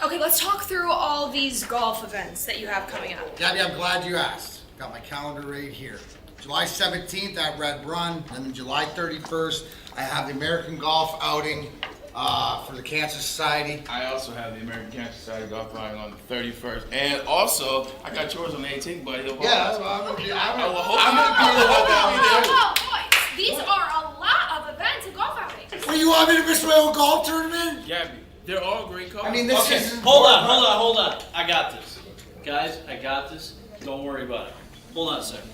Okay, let's talk through all these golf events that you have coming up. Gabby, I'm glad you asked. Got my calendar right here. July 17th at Red Run, and then July 31st, I have the American Golf Outing for the Cancer Society. I also have the American Cancer Society golf outing on the 31st, and also I got yours on the 18th, buddy. Yeah, I'm gonna be there. Whoa, boys, these are a lot of events and golf outings. Well, you want me to miss my own golf tournament? Gabby, they're all great cars. I mean, this is... Hold on. I got this. Guys, I got this. Don't worry about it. Hold on a second.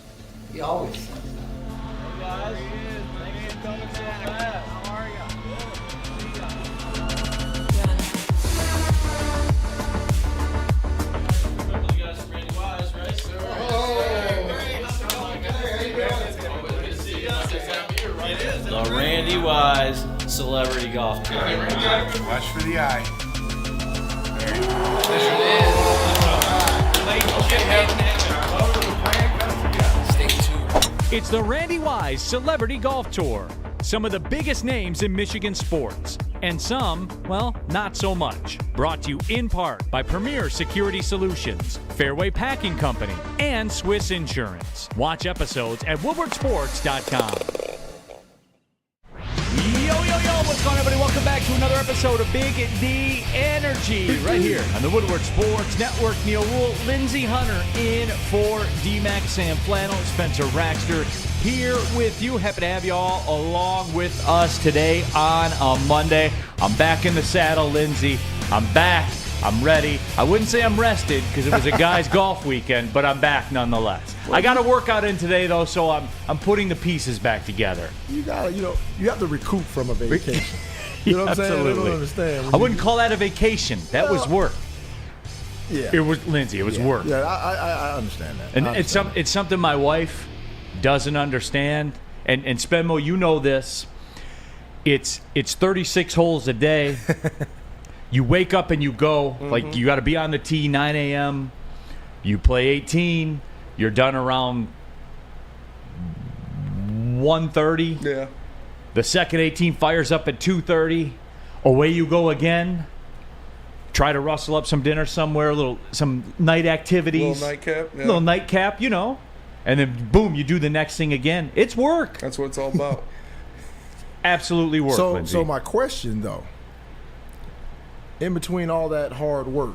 He always says Hey guys, thanks for coming so fast. How are ya? Remember the guys from Randy Wise, right? Sir. The Randy Wise Celebrity Golf Tour. Watch for the eye. It's the Randy Wise Celebrity Golf Tour. Some of the biggest names in Michigan sports. And some, well, not so much. Brought to you in part by Premier Security Solutions, Fairway Packing Company, and Swiss Insurance. Watch episodes at woodwardsports.com. Yo, what's going on, everybody? Welcome back to another episode of Big D Energy right here on the Woodward Sports Network. Neal, Ruhl, Lindsay Hunter in for D-Mac, Sam Flannel, Spencer Raxter here with you. Happy to have you all along with us today on a Monday. I'm back in the saddle, Lindsay. I'm back. I'm ready. I wouldn't say I'm rested because it was a guy's golf weekend, but I'm back nonetheless. I got a workout in today, though, so I'm putting the pieces back together. You have to recoup from a vacation. You know what I'm saying? Absolutely. I don't understand. I wouldn't call that a vacation. That was work. Yeah. It was, Lindsay, it was work. Yeah, I understand that. And it's something my wife doesn't understand. And Spenmo, you know this. It's 36 holes a day. You wake up and you go. Like, you got to be on the tee 9 a.m. You play 18. You're done around 1:30. Yeah. The second 18 fires up at 2:30. Away you go again. Try to rustle up some dinner somewhere, some night activities. Little nightcap, you know. And then, boom, you do the next thing again. It's work. That's what it's all about. Absolutely work, Lindsay. So my question, though, in between all that hard work,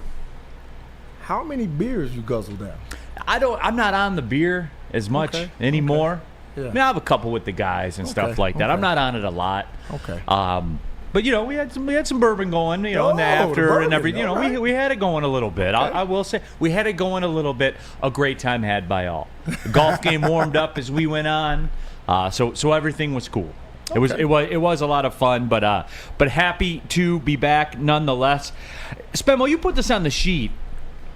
how many beers you guzzle down? I'm not on the beer as much anymore. Okay. Yeah. I mean, I have a couple with the guys and stuff like that. I'm not on it a lot. Okay. But we had some bourbon going, in the after and everything. Right. We had it going a little bit. Okay. I will say we had it going a little bit. A great time had by all. The golf game warmed up as we went on, so everything was cool. Okay. It was a lot of fun, but happy to be back nonetheless. Spenmo, you put this on the sheet.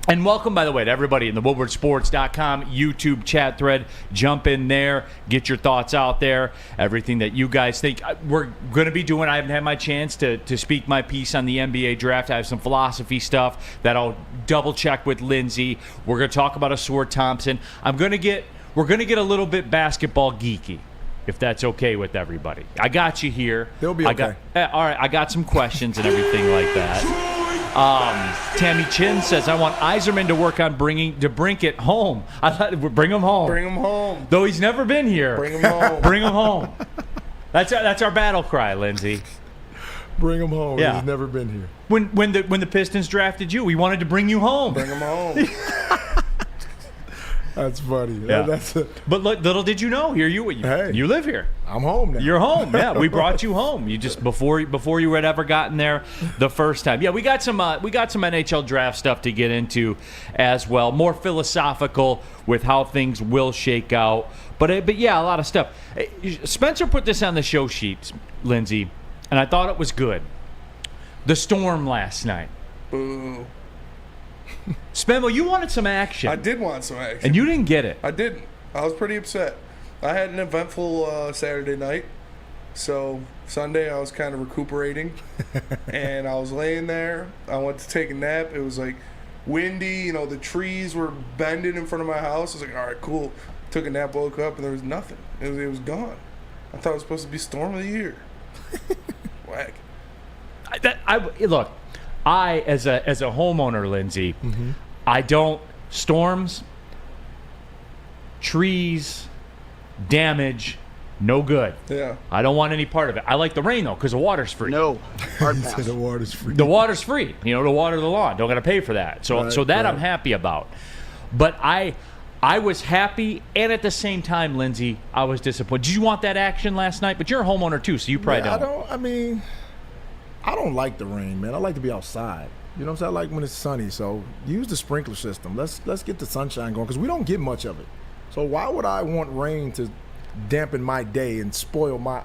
And welcome, by the way, to everybody in the woodwardsports.com YouTube chat thread. Jump in there. Get your thoughts out there. Everything that you guys think. We're going to be doing, I haven't had my chance to speak my piece on the NBA draft. I have some philosophy stuff that I'll double-check with Lindsay. We're going to talk about Ausar Thompson. We're going to get a little bit basketball geeky, if that's okay with everybody. I got you here. They'll be okay. All right, I got some questions and everything like that. Tammy Chin says, I want Yzerman to work on bringing DeBrincat home. I thought, bring him home. Bring him home. Though he's never been here. Bring him home. Bring him home. That's our battle cry, Lindsay. Bring him home. Yeah. He's never been here. When the Pistons drafted you, we wanted to bring you home. Bring him home. That's funny. Yeah. But little did you know, you live here. I'm home now. You're home. Yeah, we brought you home. You just before you had ever gotten there the first time. Yeah, we got some NHL draft stuff to get into as well. More philosophical with how things will shake out. But yeah, a lot of stuff. Spencer put this on the show sheets, Lindsay, and I thought it was good. The storm last night. Boo. Spenmo, you wanted some action. I did want some action. And you didn't get it. I didn't. I was pretty upset. I had an eventful Saturday night. So Sunday I was kind of recuperating. And I was laying there. I went to take a nap. It was like windy. The trees were bending in front of my house. I was like, all right, cool. Took a nap, woke up, and there was nothing. It was gone. I thought it was supposed to be storm of the year. Whack. Look, as a homeowner, Lindsay, I don't storms, trees, damage, no good. Yeah. I don't want any part of it. I like the rain though, because the water's free. No. Hard pass. The water's free. The water's free. You know, to water the lawn. Don't got to pay for that. So Right, so that right. I'm happy about. But I was happy, and at the same time, Lindsay, I was disappointed. Did you want that action last night? But you're a homeowner too, so you probably don't. I don't like the rain, man. I like to be outside. You know what I'm saying? I like when it's sunny. So use the sprinkler system. Let's get the sunshine going because we don't get much of it. So why would I want rain to dampen my day and spoil my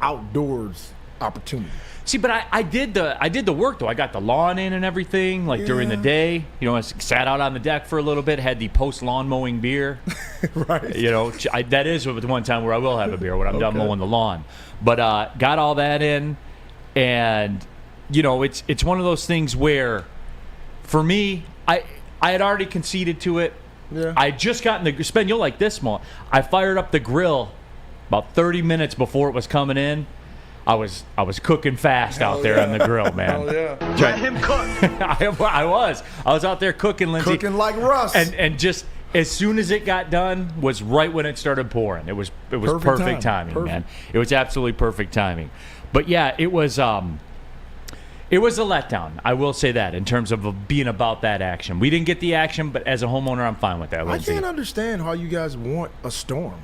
outdoors opportunity? See, but I did the work though. I got the lawn in and everything, like during the day. You know, I sat out on the deck for a little bit, had the post lawn mowing beer. Right. You know, that is the one time where I will have a beer when I'm done mowing the lawn. But got all that in, and you know, it's one of those things where, for me, I had already conceded to it. Yeah. I just gotten the Spen. You'll like this, Mo. I fired up the grill about 30 minutes before it was coming in. I was cooking fast out there on the grill, man. Oh yeah. Let him cook. I was out there cooking, Lindsay. Cooking like Russ. And just as soon as it got done was right when it started pouring. It was perfect timing, man. It was absolutely perfect timing. But yeah, it was a letdown. I will say that in terms of being about that action. We didn't get the action, but as a homeowner, I'm fine with that, I Lindsay. can't understand how you guys want a storm.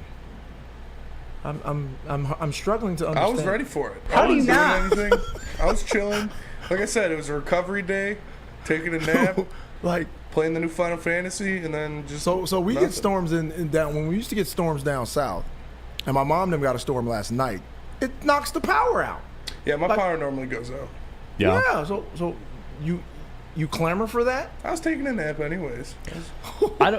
I'm struggling to I understand. was ready for it. How I do you wasn't not? doing anything. I was chilling. Like I said, it was a recovery day, taking a nap, Like playing the new Final Fantasy, and then just so we nothing. get storms in down when we used to get storms down south, and my mom them got a storm last night. It knocks the power out. Yeah, my power normally goes out. Yeah. So you clamor for that? I was taking a nap anyways. I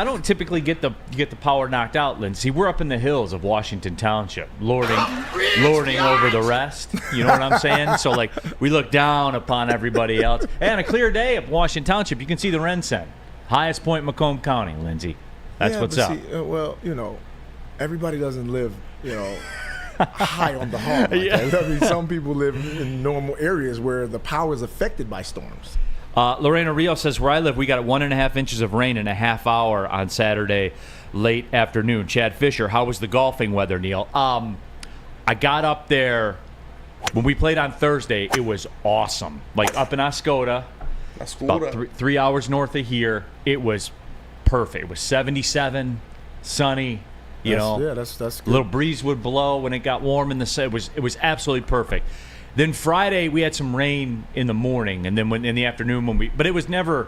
don't typically get the power knocked out, Lindsay. We're up in the hills of Washington Township, lording over the rest. You know what I'm saying? So like we look down upon everybody else. And a clear day up Washington Township, you can see the Rensen, highest point in Macomb County, Lindsay. That's Yeah, what's but up. See, well, you know, everybody doesn't live, you know, high on the hog. Like that. I mean, some people live in normal areas where the power is affected by storms. Lorena Rio says, where I live, we got 1.5 inches of rain in a half hour on Saturday late afternoon. Chad Fisher, how was the golfing weather, Neal? I got up there when we played on Thursday. It was awesome. Like up in Oscoda, about 3 hours north of here. It was perfect. It was 77, sunny. That's good. A little breeze would blow when it got warm in the sun. It was absolutely perfect. Then Friday we had some rain in the morning, and then in the afternoon but it was never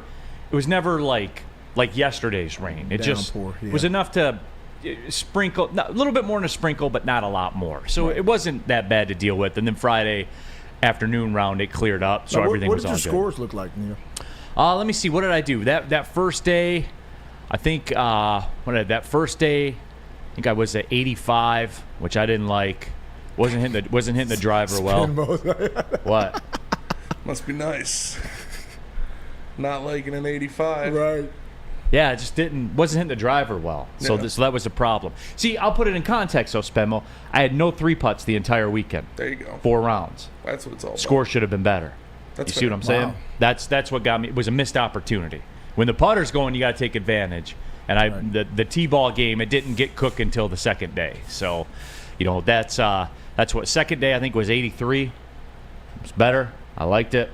like yesterday's rain. It just Downpour, was enough to sprinkle, a little bit more than a sprinkle, but not a lot more. So It wasn't that bad to deal with. And then Friday afternoon round it cleared up, so everything was all good. What did your scores look like, Neal? Let me see. What did I do? That first day, I think. That first day, I think I was at 85, which I didn't like. Wasn't hitting the driver well. What? Must be nice. Not liking an 85. Right. Yeah, it just wasn't hitting the driver well. So that was a problem. See, I'll put it in context, though, Spenmo. I had no 3-putts the entire weekend. There you go. 4 rounds. That's what it's all about. Score should have been better. That's you see what I'm saying? That's what got me. It was a missed opportunity. When the putter's going, you got to take advantage. And the T-ball game, it didn't get cooked until the second day. So, that's what second day I think was 83. It was better. I liked it.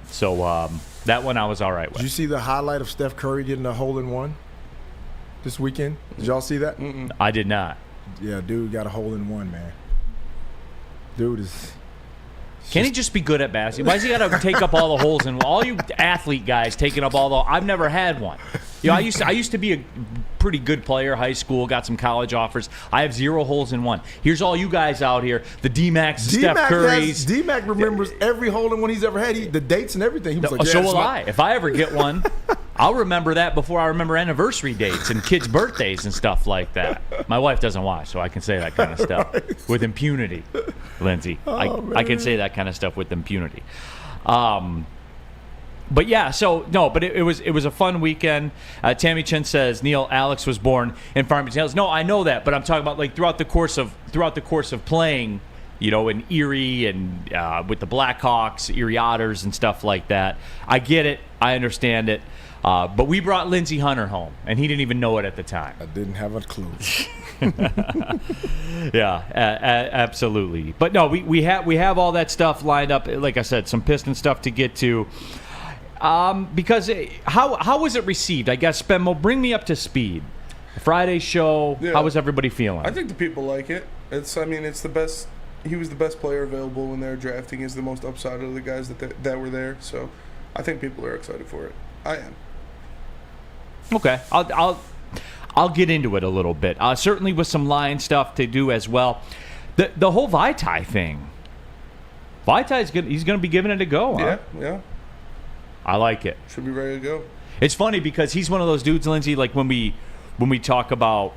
So that one I was all right with. Did you see the highlight of Steph Curry getting a hole-in-one this weekend? Did y'all see that? I did not. Yeah, dude got a hole-in-one, man. Dude is... Can he just be good at basketball? Why does he got to take up all the holes in? All you athlete guys taking up all the. I've never had one. I used to be a pretty good player, high school, got some college offers. I have 0 holes in one. Here's all you guys out here, the D-Max, Steph Curry's. D-Mac remembers every hole in one he's ever had. The dates and everything. He was like, so will I. If I ever get one, I'll remember that before I remember anniversary dates and kids' birthdays and stuff like that. My wife doesn't watch, so I can say that kind of stuff with impunity, Lindsay. I can say that kind of stuff with impunity. But yeah, but it was a fun weekend. Tammy Chen says Neal, Alex was born in Farmington Hills. No, I know that, but I'm talking about like throughout the course of playing. in Erie and with the Blackhawks, Erie Otters and stuff like that. I get it. I understand it. But we brought Lindsay Hunter home, and he didn't even know it at the time. I didn't have a clue. Yeah, absolutely. But no, we have all that stuff lined up. Like I said, some Piston stuff to get to. Because how was it received? I guess, Spenmo, bring me up to speed. Friday show, Yeah. how was everybody feeling? I think the people like it. It's the best. He was the best player available when they were drafting. He's the most upside of the guys that were there. So, I think people are excited for it. I am. Okay, I'll get into it a little bit. Certainly with some line stuff to do as well. The whole Vaitai thing. Vaitai's good. He's going to be giving it a go. Huh? Yeah. I like it. Should be ready to go. It's funny because he's one of those dudes, Lindsay. Like when we talk about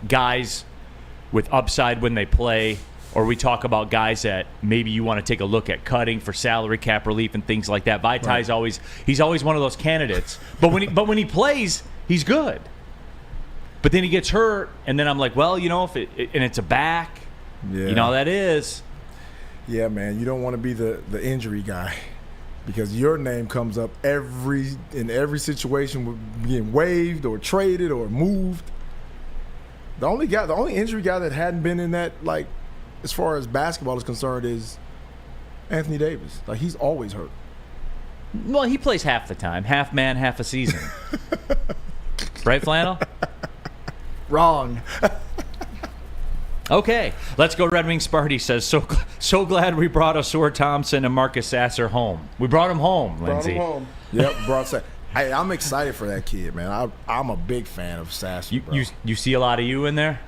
guys with upside when they play, or we talk about guys that maybe you want to take a look at cutting for salary cap relief and things like that. Vaitai's always one of those candidates. But when he plays, he's good. But then he gets hurt, and then I'm like, well, if it's a back, Yeah. that is. Yeah, man, you don't want to be the injury guy because your name comes up in every situation with being waived or traded or moved. The only injury guy that hadn't been in that, like, as far as basketball is concerned, is Anthony Davis. Like, he's always hurt. Well, he plays half the time, half man, half a season. Right, Flannel? Wrong. Okay, let's go. Red Wing Sparty says, so glad we brought Ausar Thompson and Marcus Sasser home. We brought him home, Lindsay. Brought him home. Yep, brought Sasser. Hey, I'm excited for that kid, man. I'm a big fan of Sasser, bro. You see a lot of you in there?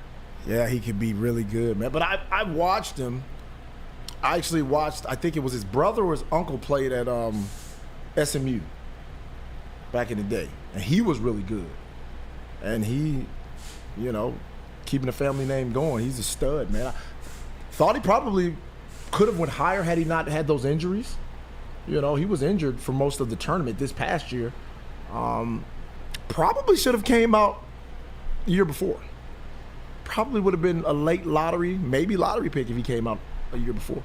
Yeah, he could be really good, man. But I watched him. I actually watched, I think it was his brother or his uncle played at SMU back in the day. And he was really good. And he, keeping the family name going, he's a stud, man. I thought he probably could have went higher had he not had those injuries. He was injured for most of the tournament this past year. Probably should have came out the year before. Probably would have been a late lottery, maybe lottery pick if he came out a year before.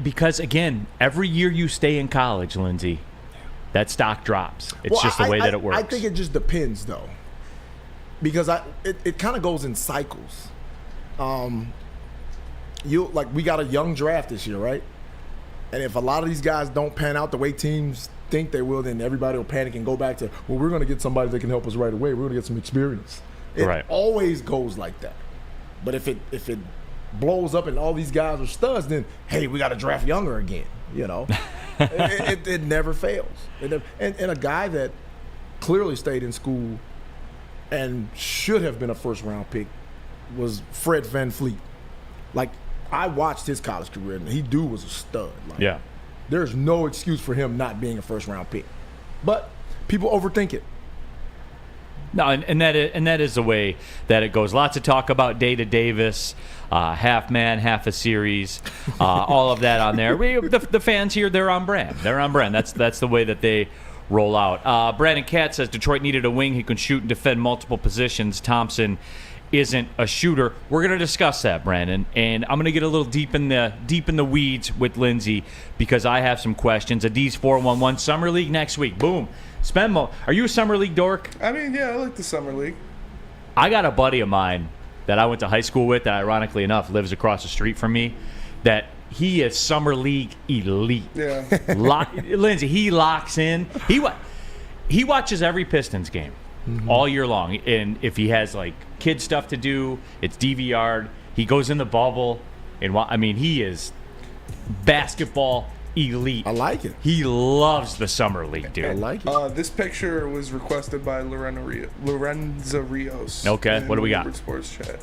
Because again, every year you stay in college, Lindsay, that stock drops. It's just the way that it works. I think it just depends, though, because it kind of goes in cycles. We got a young draft this year, right? And if a lot of these guys don't pan out the way teams think they will, then everybody will panic and go back to, well, we're going to get somebody that can help us right away. We're going to get some experience. It always goes like that. But if it blows up and all these guys are studs, then, hey, we got to draft younger again, it never fails. And a guy that clearly stayed in school and should have been a first-round pick was Fred VanVleet. Like, I watched his college career, and dude was a stud. Like, there's no excuse for him not being a first-round pick. But people overthink it. No, and that is the way that it goes. Lots of talk about Data Davis, half man, half a series, all of that on there. The fans here, they're on brand. That's the way that they roll out. Brandon Katz says Detroit needed a wing who can shoot and defend multiple positions. Thompson isn't a shooter. We're going to discuss that, Brandon, and I'm going to get a little deep in the weeds with Lindsay because I have some questions. Adiz 411 Summer League next week. Boom. Spenmo, are you a Summer League dork? I mean, yeah, I like the Summer League. I got a buddy of mine that I went to high school with that, ironically enough, lives across the street from me, that he is Summer League elite. Yeah. Lindsay, he locks in. He watches every Pistons game all year long, and if he has, like, kid stuff to do, it's DVR'd. He goes in the bubble, and he is basketball elite. I like it. He loves the Summer League, dude. I like it. This picture was requested by Lorenza Rios. Okay, what do we got? Woodward Sports Chat.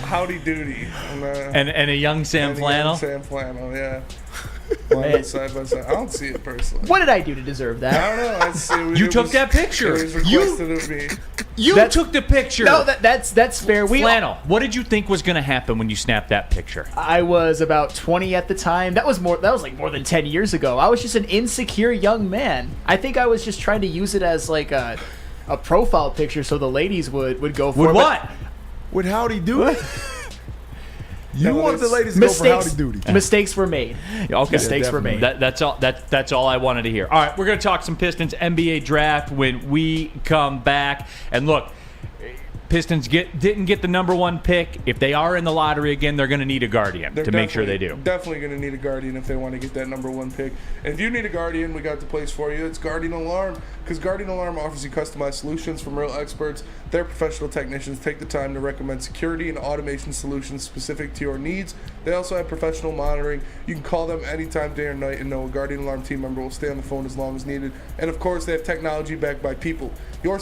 Howdy doody. And a young Sam Flannel. Sam Flannel, yeah. One side by side. I don't see it personally. What did I do to deserve that? I don't know. You took that picture. It was requested of me. You took the picture. No, that's fair. Flannel, what did you think was going to happen when you snapped that picture? I was about 20 at the time. That was like more than 10 years ago. I was just an insecure young man. I think I was just trying to use it as like a profile picture so the ladies would go for it. With what? With Howdy Doody? You wanted the ladies to go for Howdy Doody. Mistakes were made. Okay. Mistakes were made. That's all I wanted to hear. All right, we're going to talk some Pistons NBA draft when we come back. And look, Pistons didn't get the number 1 pick. If they are in the lottery again, they're going to need a guardian to make sure they do. Definitely going to need a guardian if they want to get that number 1 pick. And if you need a guardian, we got the place for you. It's Guardian Alarm, because Guardian Alarm offers you customized solutions from real experts. Their professional technicians take the time to recommend security and automation solutions specific to your needs. They also have professional monitoring. You can call them anytime, day or night, and know a Guardian Alarm team member will stay on the phone as long as needed. And of course, they have technology backed by people. Your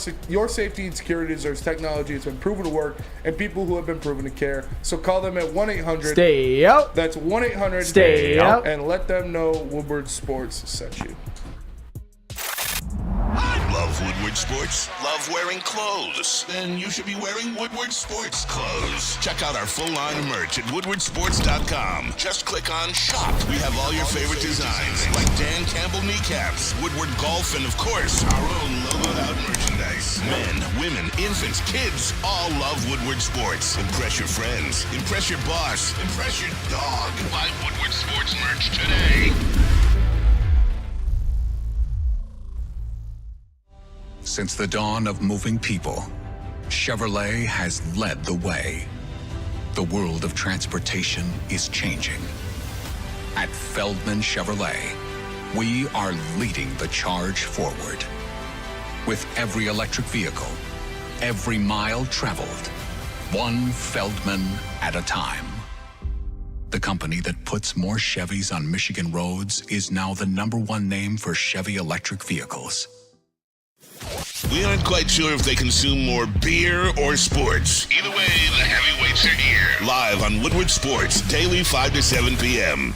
safety and security deserves technology. It's been proven to work, and people who have been proven to care. So call them at 1-800. Stay out. That's 1-800. Stay out. And let them know Woodward Sports sent you. Love Woodward Sports? Love wearing clothes? Then you should be wearing Woodward Sports clothes. Check out our full line of merch at woodwardsports.com. Just click on shop. We have all your favorite designs, like Dan Campbell kneecaps, Woodward golf, and of course, our own logoed out merchandise. Men, women, infants, kids, all love Woodward Sports. Impress your friends. Impress your boss. Impress your dog. Buy Woodward Sports merch today. Since the dawn of moving people, Chevrolet has led the way. The world of transportation is changing. At Feldman Chevrolet, we are leading the charge forward. With every electric vehicle, every mile traveled, one Feldman at a time. The company that puts more Chevys on Michigan roads is now the #1 name for Chevy electric vehicles. We aren't quite sure if they consume more beer or sports. Either way, the heavyweights are here. Live on Woodward Sports, daily 5 to 7 p.m.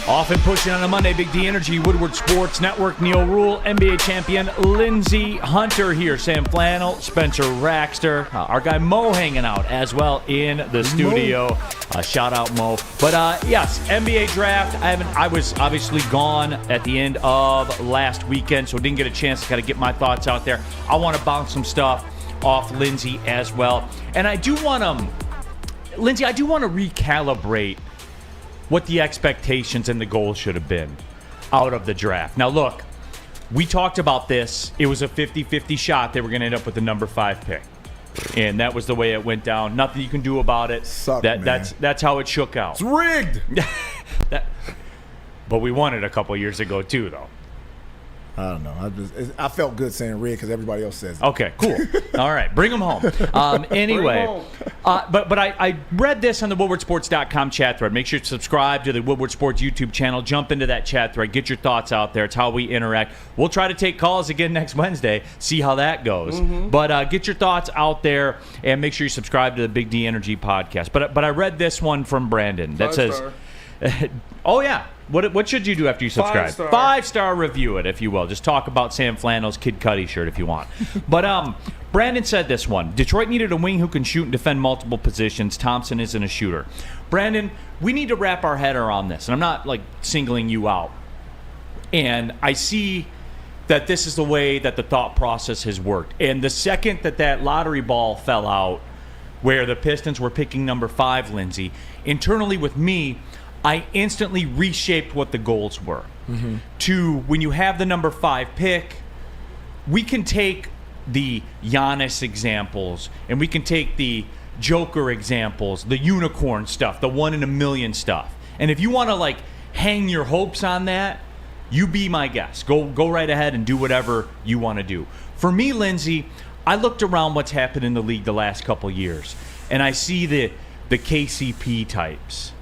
Off and pushing on a Monday, Big D Energy, Woodward Sports Network, Neal Ruhl, NBA champion Lindsay Hunter here, Sam Flannel, Spencer Raxter, our guy Mo hanging out as well in the studio. Shout out Mo. But yes, NBA draft. I was obviously gone at the end of last weekend, so didn't get a chance to kind of get my thoughts out there. I want to bounce some stuff off Lindsay as well, and I do want to, Lindsay, I do want to recalibrate what the expectations and the goals should have been out of the draft. Now, look, we talked about this. It was a 50-50 shot they were going to end up with the number 5 pick. And that was the way it went down. Nothing you can do about it. Man. That's how it shook out. It's rigged. But we won it a couple years ago, too, though. I don't know. I felt good saying rigged because everybody else says it. Okay, cool. All right, bring them home. Anyway, but I read this on the WoodwardSports.com chat thread. Make sure to subscribe to the Woodward Sports YouTube channel. Jump into that chat thread. Get your thoughts out there. It's how we interact. We'll try to take calls again next Wednesday. See how that goes. Mm-hmm. But get your thoughts out there and make sure you subscribe to the Big D Energy podcast. But I read this one from Brandon that says, "Oh yeah." What should you do after you subscribe? 5-star. 5-star review it, if you will. Just talk about Sam Flannel's Kid Cudi shirt if you want. But Brandon said this one. Detroit needed a wing who can shoot and defend multiple positions. Thompson isn't a shooter. Brandon, we need to wrap our head around this. And I'm not, like, singling you out. And I see that this is the way that the thought process has worked. And the second that lottery ball fell out, where the Pistons were picking number 5, Lindsay, internally with me, I instantly reshaped what the goals were. Mm-hmm. To when you have the number 5 pick, we can take the Giannis examples and we can take the Joker examples, the unicorn stuff, the 1 in a million stuff. And if you want to like hang your hopes on that, you be my guest. Go right ahead and do whatever you want to do. For me, Lindsay, I looked around what's happened in the league the last couple years, and I see the KCP types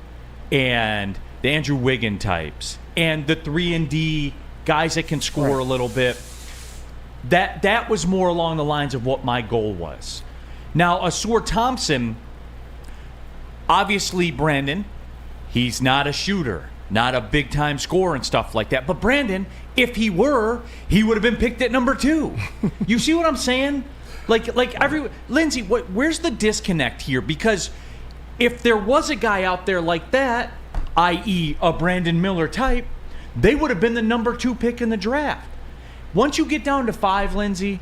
and the Andrew Wiggin types and the 3-and-D guys that can score a little bit. That was more along the lines of what my goal was. Now, Ausar Thompson, obviously, Brandon, he's not a shooter. not a big-time scorer and stuff like that. But Brandon, if he were, he would have been picked at number 2. You see what I'm saying? Lindsay, where's the disconnect here? Because if there was a guy out there like that, i.e. a Brandon Miller type, they would have been the number 2 pick in the draft. Once you get down to 5, Lindsay,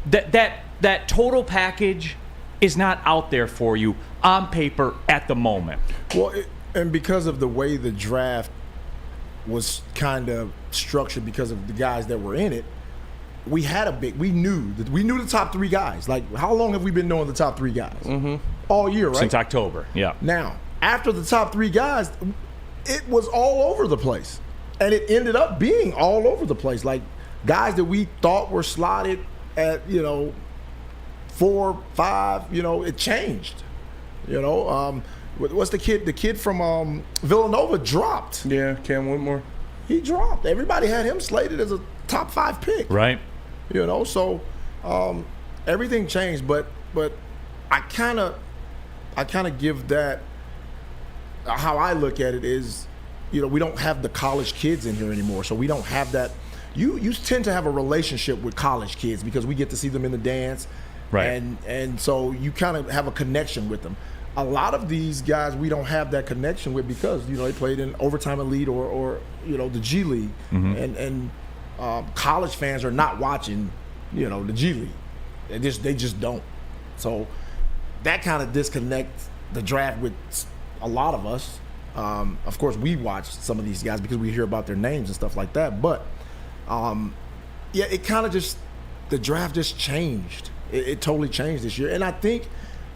that total package is not out there for you on paper at the moment. Well, and because of the way the draft was kind of structured because of the guys that were in it, we knew the top 3 guys. Like, how long have we been knowing the top 3 guys? Mm-hmm. All year, right? Since October, yeah. Now, after the top 3 guys, it was all over the place. And it ended up being all over the place. Like, guys that we thought were slotted at, 4, 5, it changed. What's the kid? The kid from Villanova dropped. Yeah, Cam Whitmore. He dropped. Everybody had him slated as a top 5 pick. Right. So everything changed, but I kind of give that, how I look at it is, we don't have the college kids in here anymore, so we don't have that. You tend to have a relationship with college kids because we get to see them in the dance, right? And so you kind of have a connection with them. A lot of these guys we don't have that connection with because they played in overtime elite or the G League, and college fans are not watching the G League. They just don't. So that kind of disconnects the draft with a lot of us. Of course, we watch some of these guys because we hear about their names and stuff like that. But it kind of the draft just changed. It totally changed this year, and I think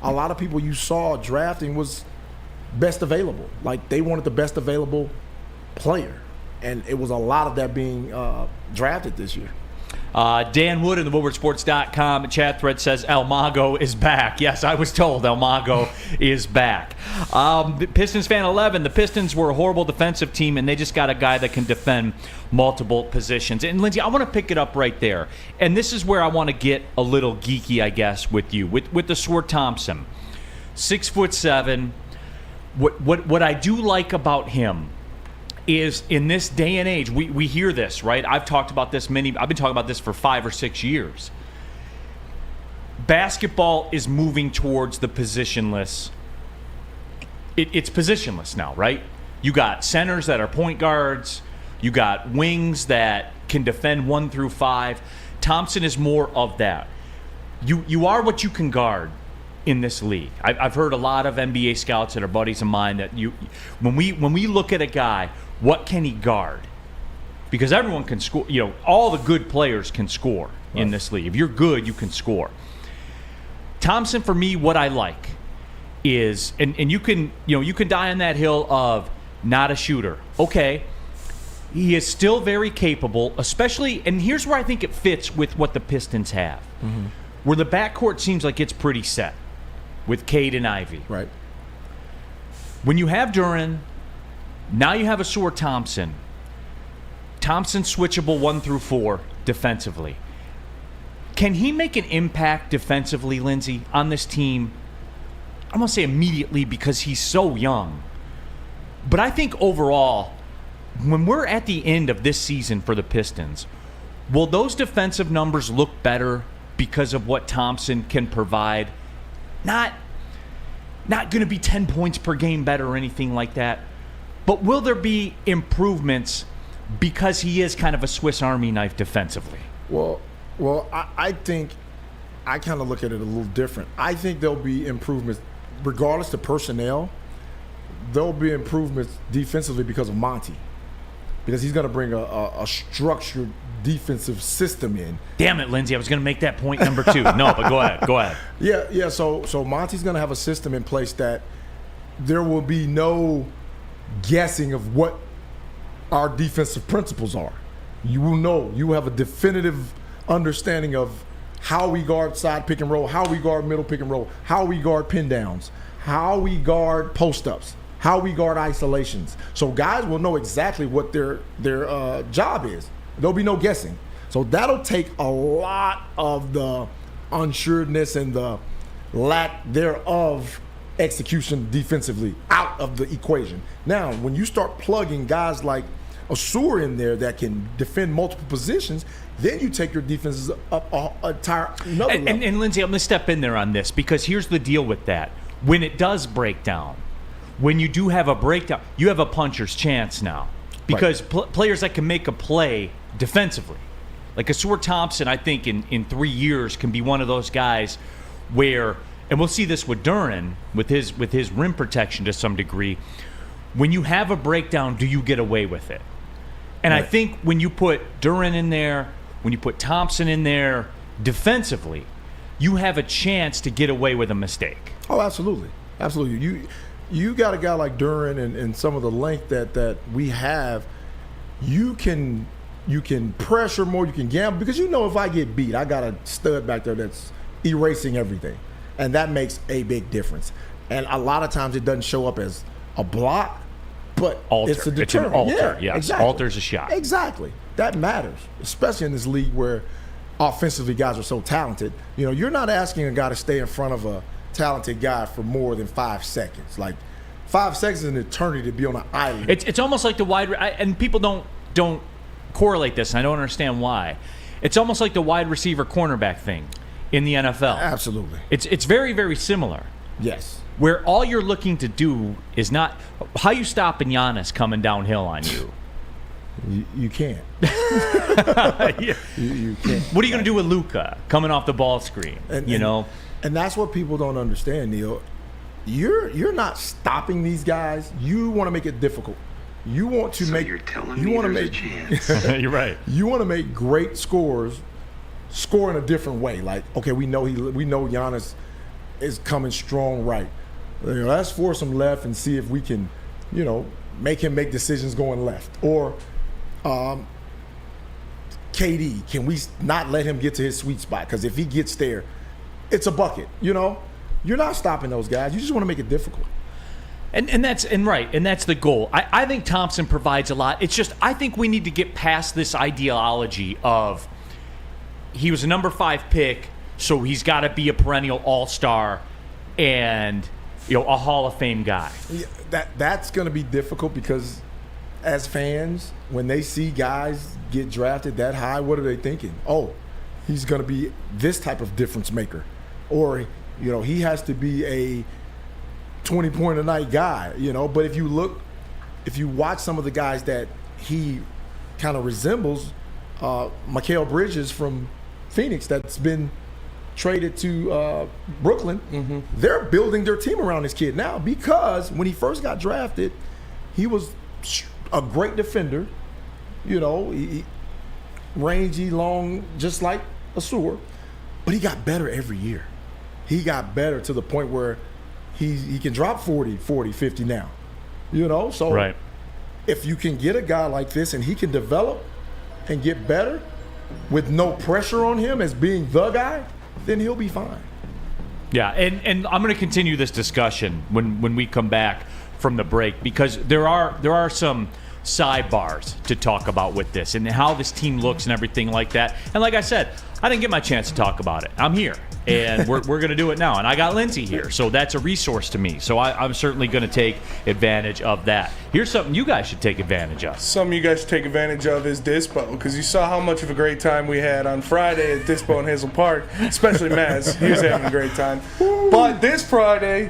a lot of people you saw drafting was best available. Like, they wanted the best available player, and it was a lot of that being drafted this year. Dan Wood in the WoodwardSports.com chat thread says El Mago is back. Yes, I was told El Mago is back. Pistons fan 11, the Pistons were a horrible defensive team, and they just got a guy that can defend multiple positions. And, Lindsay, I want to pick it up right there. And this is where I want to get a little geeky, I guess, with you. With the Ausar Thompson, 6'7". What I do like about him is in this day and age, we hear this, right? I've been talking about this for 5 or 6 years. Basketball is moving towards the positionless. It's positionless now, right? You got centers that are point guards. You got wings that can defend 1 through 5. Thompson is more of that. You are what you can guard in this league. I've heard a lot of NBA scouts that are buddies of mine that when we look at a guy, what can he guard? Because everyone can score. All the good players can score in this league. If you're good, you can score. Thompson, for me, what I like is, and you can die on that hill of not a shooter. Okay, he is still very capable, especially, and here's where I think it fits with what the Pistons have, where the backcourt seems like it's pretty set with Cade and Ivy. Right. When you have Duren, now you have Ausar Thompson. Thompson switchable 1 through 4 defensively. Can he make an impact defensively, Lindsay, on this team? I won't say immediately because he's so young. But I think overall, when we're at the end of this season for the Pistons, will those defensive numbers look better because of what Thompson can provide? Not going to be 10 points per game better or anything like that. But will there be improvements because he is kind of a Swiss Army knife defensively? Well, I think I kind of look at it a little different. I think there'll be improvements regardless of personnel. There'll be improvements defensively because of Monty, because he's going to bring a structured defensive system in. Damn it, Lindsay! I was going to make that point number 2. No, but go ahead. Yeah. So Monty's going to have a system in place that there will be no guessing of what our defensive principles are. You will know. You will have a definitive understanding of how we guard side pick and roll, how we guard middle pick and roll, how we guard pin downs, how we guard post ups, how we guard isolations. So guys will know exactly what their job is. There'll be no guessing. So that'll take a lot of the unsureness and the lack thereof execution defensively out of the equation. Now, when you start plugging guys like Ausar in there that can defend multiple positions, then you take your defenses up a entire another level. And Lindsay, I'm going to step in there on this because here's the deal with that. When it does break down, when you do have a breakdown, you have a puncher's chance now because players that can make a play defensively, like Ausar Thompson, I think in 3 years can be one of those guys where, and we'll see this with Duren with his rim protection to some degree. When you have a breakdown, do you get away with it? And I think when you put Duren in there, when you put Thompson in there defensively, you have a chance to get away with a mistake. Oh, absolutely. Absolutely. You got a guy like Duren and some of the length that we have, you can pressure more, you can gamble, because you know if I get beat, I got a stud back there that's erasing everything. And that makes a big difference. And a lot of times it doesn't show up as a block, but it's a deterrent. It's an alter, yeah, yes. Exactly. Alters a shot. Exactly. That matters, especially in this league where offensively guys are so talented. You know, you're not asking a guy to stay in front of a talented guy for more than 5 seconds. Like 5 seconds is an eternity to be on an island. It's almost like the and people don't correlate this, and I don't understand why. It's almost like the wide receiver cornerback thing in the NFL. Absolutely. It's very, very similar. Yes. Where all you're looking to do is not how you stopping Giannis coming downhill on you. You can't. Yeah. You can't. What are you going to do with Luka coming off the ball screen? And that's what people don't understand, Neal. You're not stopping these guys. You want to make it difficult. You want to make. You're telling me there's a chance. You're right. You want to make great scores, score in a different way. Like, okay, we know Giannis is coming strong right. Let's force him left and see if we can, make him make decisions going left. Or KD, can we not let him get to his sweet spot? Because if he gets there, it's a bucket. You're not stopping those guys. You just want to make it difficult. And that's the goal. I think Thompson provides a lot. It's just I think we need to get past this ideology of he was a number 5 pick, so he's got to be a perennial all-star and a Hall of Fame guy. Yeah, that's going to be difficult because as fans, when they see guys get drafted that high, what are they thinking? Oh, he's going to be this type of difference maker, or he has to be a 20-point-a-night guy, But if you watch some of the guys that he kind of resembles, Mikal Bridges from Phoenix that's been traded to Brooklyn, they're building their team around this kid now because when he first got drafted, he was a great defender, rangy, long, just like Ausar, but he got better every year. He got better to the point where he can drop 40, 50 now, So right. If you can get a guy like this and he can develop and get better with no pressure on him as being the guy, then he'll be fine. Yeah, and I'm going to continue this discussion when we come back from the break because there are some sidebars to talk about with this and how this team looks and everything like that. And like I said, I didn't get my chance to talk about it. I'm here, and we're going to do it now. And I got Lindsay here, so that's a resource to me. So I'm certainly going to take advantage of that. Here's something you guys should take advantage of. Something you guys should take advantage of is Dispo, because you saw how much of a great time we had on Friday at Dispo in Hazel Park, especially Maz. He was having a great time. But this Friday,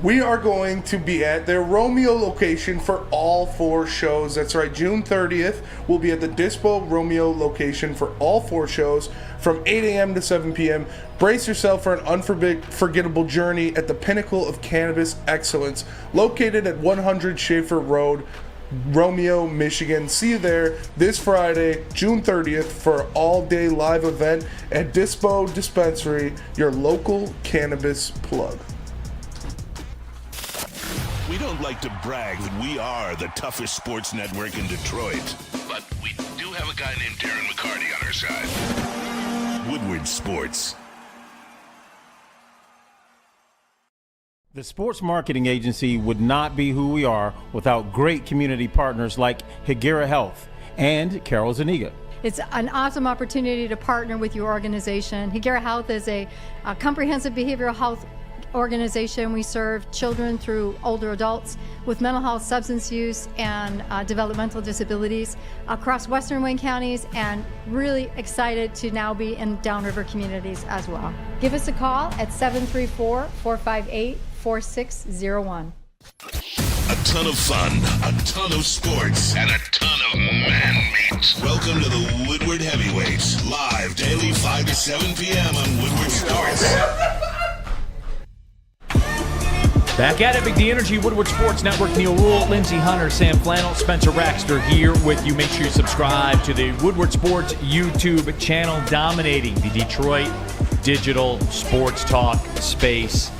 we are going to be at their Romeo location for all 4 shows. That's right, June 30th, we'll be at the Dispo Romeo location for all 4 shows from 8 a.m. to 7 p.m. Brace yourself for an unforgettable journey at the pinnacle of cannabis excellence, located at 100 Schaefer Road, Romeo, Michigan. See you there this Friday, June 30th, for an all-day live event at Dispo Dispensary, your local cannabis plug. We don't like to brag that we are the toughest sports network in Detroit, but we do have a guy named Darren McCarty on our side. Woodward Sports. The sports marketing agency would not be who we are without great community partners like Higuera Health and Carol Zaniga. It's an awesome opportunity to partner with your organization. Higuera Health is a comprehensive behavioral health organization, we serve children through older adults with mental health, substance use, and developmental disabilities across Western Wayne counties, and really excited to now be in downriver communities as well. Give us a call at 734-458-4601. A ton of fun, a ton of sports, and a ton of man-meat. Welcome to the Woodward Heavyweights, live daily 5 to 7 p.m. on Woodward Sports. Back at it, Big D Energy, Woodward Sports Network. Neal Ruhl, Lindsay Hunter, Sam Flannel, Spencer Raxter here with you. Make sure you subscribe to the Woodward Sports YouTube channel, dominating the Detroit digital sports talk space.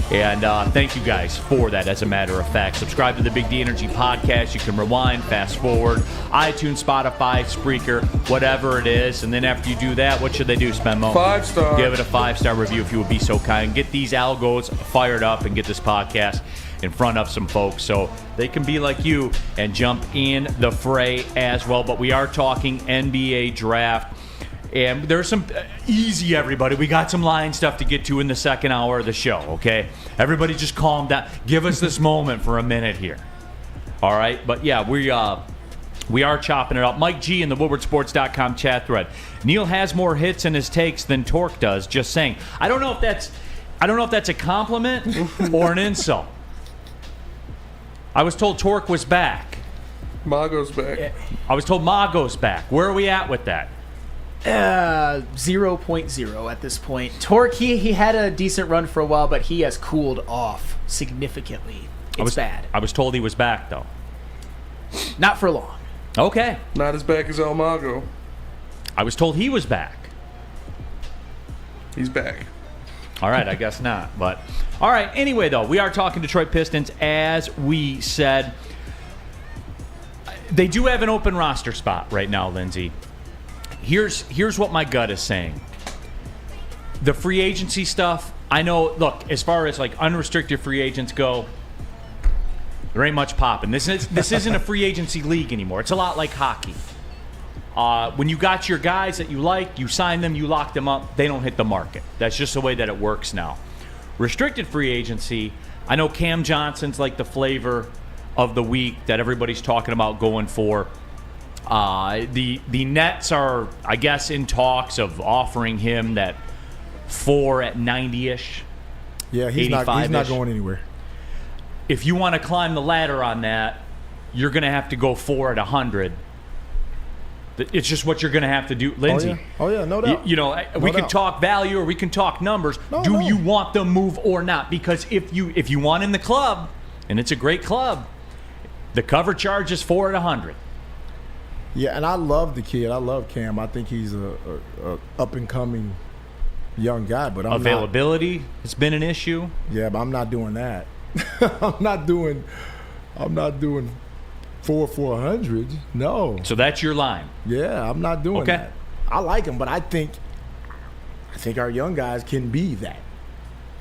And thank you guys for that, as a matter of fact. Subscribe to the Big D Energy podcast. You can rewind, fast forward, iTunes, Spotify, Spreaker, whatever it is. And then after you do that, what should they do, Spenmo? 5-star. Give it a 5-star review if you would be so kind. Get these algos fired up and get this podcast in front of some folks so they can be like you and jump in the fray as well. But we are talking NBA draft. And there's some easy, everybody. We got some Lion stuff to get to in the second hour of the show, okay? Everybody just calm down. Give us this moment for a minute here. All right? But, yeah, we are chopping it up. Mike G in the WoodwardSports.com chat thread. Neal has more hits in his takes than Torque does, just saying. I don't know if that's a compliment or an insult. I was told Torque was back. Mago's back. I was told Mago's back. Where are we at with that? 0.0 at this point. Torque, he had a decent run for a while, but he has cooled off significantly. It's bad. I was told he was back, though. Not for long. Okay. Not as back as El Mago. I was told he was back. He's back. All right, I guess not. But all right. Anyway, though, we are talking Detroit Pistons, as we said. They do have an open roster spot right now, Lindsay. Here's what my gut is saying. The free agency stuff, I know, look, as far as like unrestricted free agents go, there ain't much popping. This isn't a free agency league anymore. It's a lot like hockey. When you got your guys that you like, you sign them, you lock them up, they don't hit the market. That's just the way that it works now. Restricted free agency, I know Cam Johnson's like the flavor of the week that everybody's talking about going for. The Nets are, I guess, in talks of offering him that 4 at 90-ish. Yeah, he's not going anywhere. If you want to climb the ladder on that, you're going to have to go 4 at 100. It's just what you're going to have to do, Lindsay. Oh yeah, no doubt. We can talk value or we can talk numbers. Do you want the move or not? Because if you want in the club, and it's a great club, the cover charge is 4 at 100. Yeah, and I love the kid. I love Cam. I think he's a up-and-coming young guy. But availability has been an issue. Yeah, but I'm not doing that. I'm not doing 400. No. So that's your line. Yeah, I'm not doing that. I like him, but I think our young guys can be that.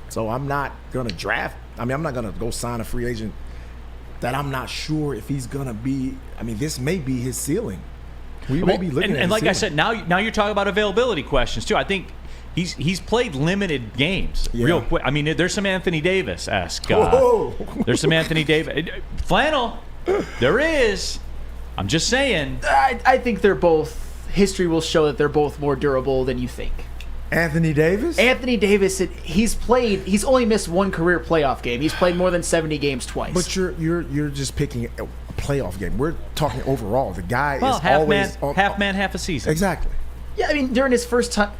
So I'm not gonna draft. I'm not gonna go sign a free agent that I'm not sure if he's gonna be. This may be his ceiling. We may be looking at. And like ceiling. I said, now you're talking about availability questions too. I think he's played limited games real quick. There's some Anthony Davis-esque. There's some Anthony Davis. Flannel, there is. I'm just saying. I think they're both. History will show that they're both more durable than you think. Anthony Davis? Anthony Davis, he's only missed one career playoff game. He's played more than 70 games twice. But you're just picking a playoff game. We're talking overall. The guy is half always half man, half a season. Exactly. Yeah, during his first time,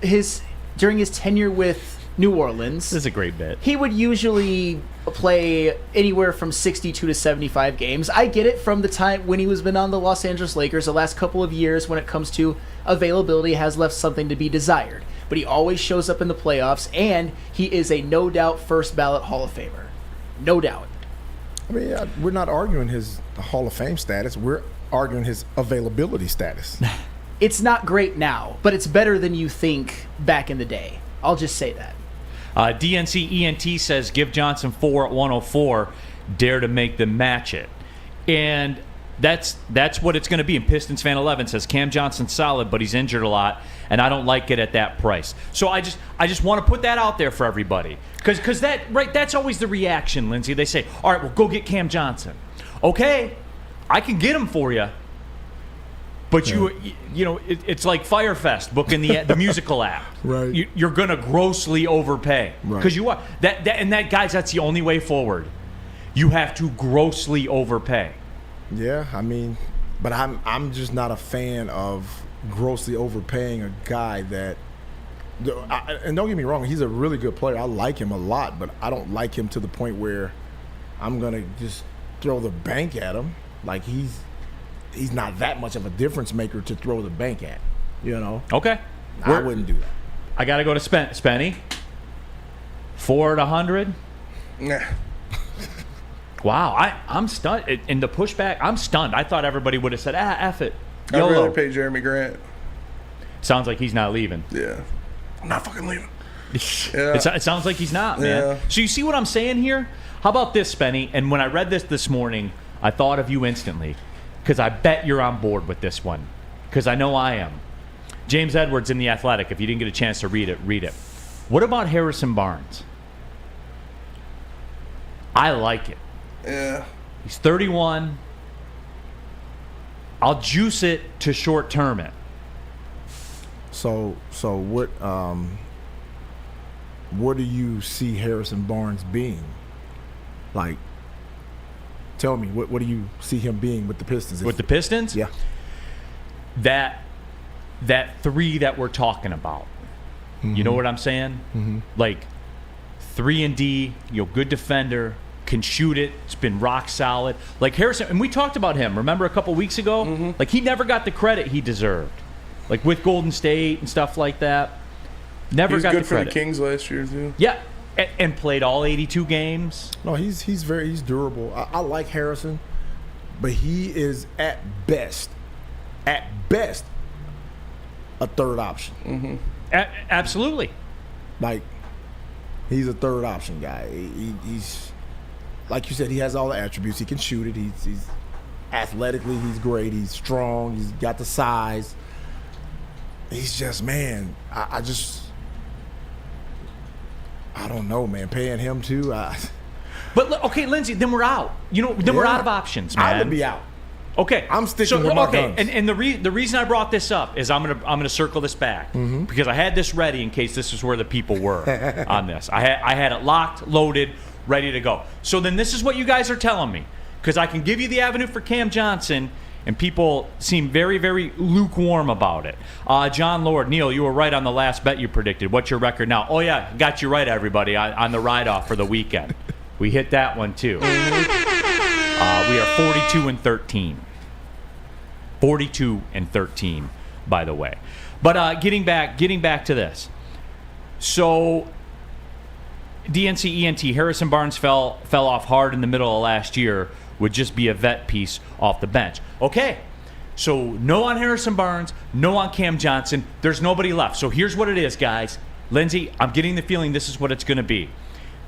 during his tenure with New Orleans, this is a great bit. He would usually play anywhere from 62 to 75 games. I get it from the time when he was been on the Los Angeles Lakers. The last couple of years, when it comes to availability, has left something to be desired. But he always shows up in the playoffs, and he is a no-doubt first-ballot Hall of Famer. No doubt. We're not arguing his Hall of Fame status. We're arguing his availability status. It's not great now, but it's better than you think back in the day. I'll just say that. DNC ENT says, give Johnson 4 at 104. Dare to make them match it. And That's what it's going to be. And Pistons fan 11 says Cam Johnson's solid, but he's injured a lot, and I don't like it at that price. So I just want to put that out there for everybody, because that's always the reaction, Lindsay. They say, all right, well, go get Cam Johnson. Okay, I can get him for you. But it's like Firefest booking the musical app. Right. You're gonna grossly overpay because you are that guys. That's the only way forward. You have to grossly overpay. Yeah, I mean, but I'm just not a fan of grossly overpaying a guy that. And don't get me wrong, he's a really good player. I like him a lot, but I don't like him to the point where I'm gonna just throw the bank at him. Like he's not that much of a difference maker to throw the bank at, Okay. I wouldn't do that. I got to go to Spenny. 4 at 100. Nah. Wow, I'm stunned. In the pushback, I'm stunned. I thought everybody would have said, F it. I'd rather pay Jeremy Grant. Sounds like he's not leaving. Yeah. I'm not fucking leaving. Yeah. It sounds like he's not, man. Yeah. So you see what I'm saying here? How about this, Spenny? And when I read this morning, I thought of you instantly. Because I bet you're on board with this one. Because I know I am. James Edwards in The Athletic. If you didn't get a chance to read it, read it. What about Harrison Barnes? I like it. Yeah. He's 31. I'll juice it to short term it. So what do you see Harrison Barnes being? Like, tell me, what do you see him being with the Pistons? With the Pistons? Yeah. That 3 that we're talking about. Mm-hmm. You know what I'm saying? Mm-hmm. Like 3 and D, good defender, can shoot it. It's been rock solid. Like Harrison, and we talked about him. Remember a couple weeks ago? Mm-hmm. Like he never got the credit he deserved. Like with Golden State and stuff like that. Never got the credit. He was good for the Kings last year too. Yeah. And played all 82 games. No, he's durable. I like Harrison, but he is at best, a third option. Mm-hmm. Absolutely. Like, he's a third option guy. He's like you said, he has all the attributes. He can shoot it. He's athletically, he's great. He's strong. He's got the size. He's just, man, I don't know, man. Paying him too. But okay, Lindsay, then we're out. We're out of options, man. I would be out. Okay, I'm sticking with my guns. And the reason I brought this up is I'm gonna circle this back because I had this ready in case this is where the people were on this. I had it locked, loaded, ready to go. So then this is what you guys are telling me, because I can give you the avenue for Cam Johnson, and people seem very, very lukewarm about it. John Lord, Neal, you were right on the last bet you predicted. What's your record now? Oh yeah, got you right, everybody, on the ride-off for the weekend. We hit that one too. We are 42-13. 42-13, by the way. But getting back to this. So DNC ENT, Harrison Barnes fell off hard in the middle of last year, would just be a vet piece off the bench. Okay, so no on Harrison Barnes, no on Cam Johnson. There's nobody left. So here's what it is, guys. Lindsay, I'm getting the feeling this is what it's going to be.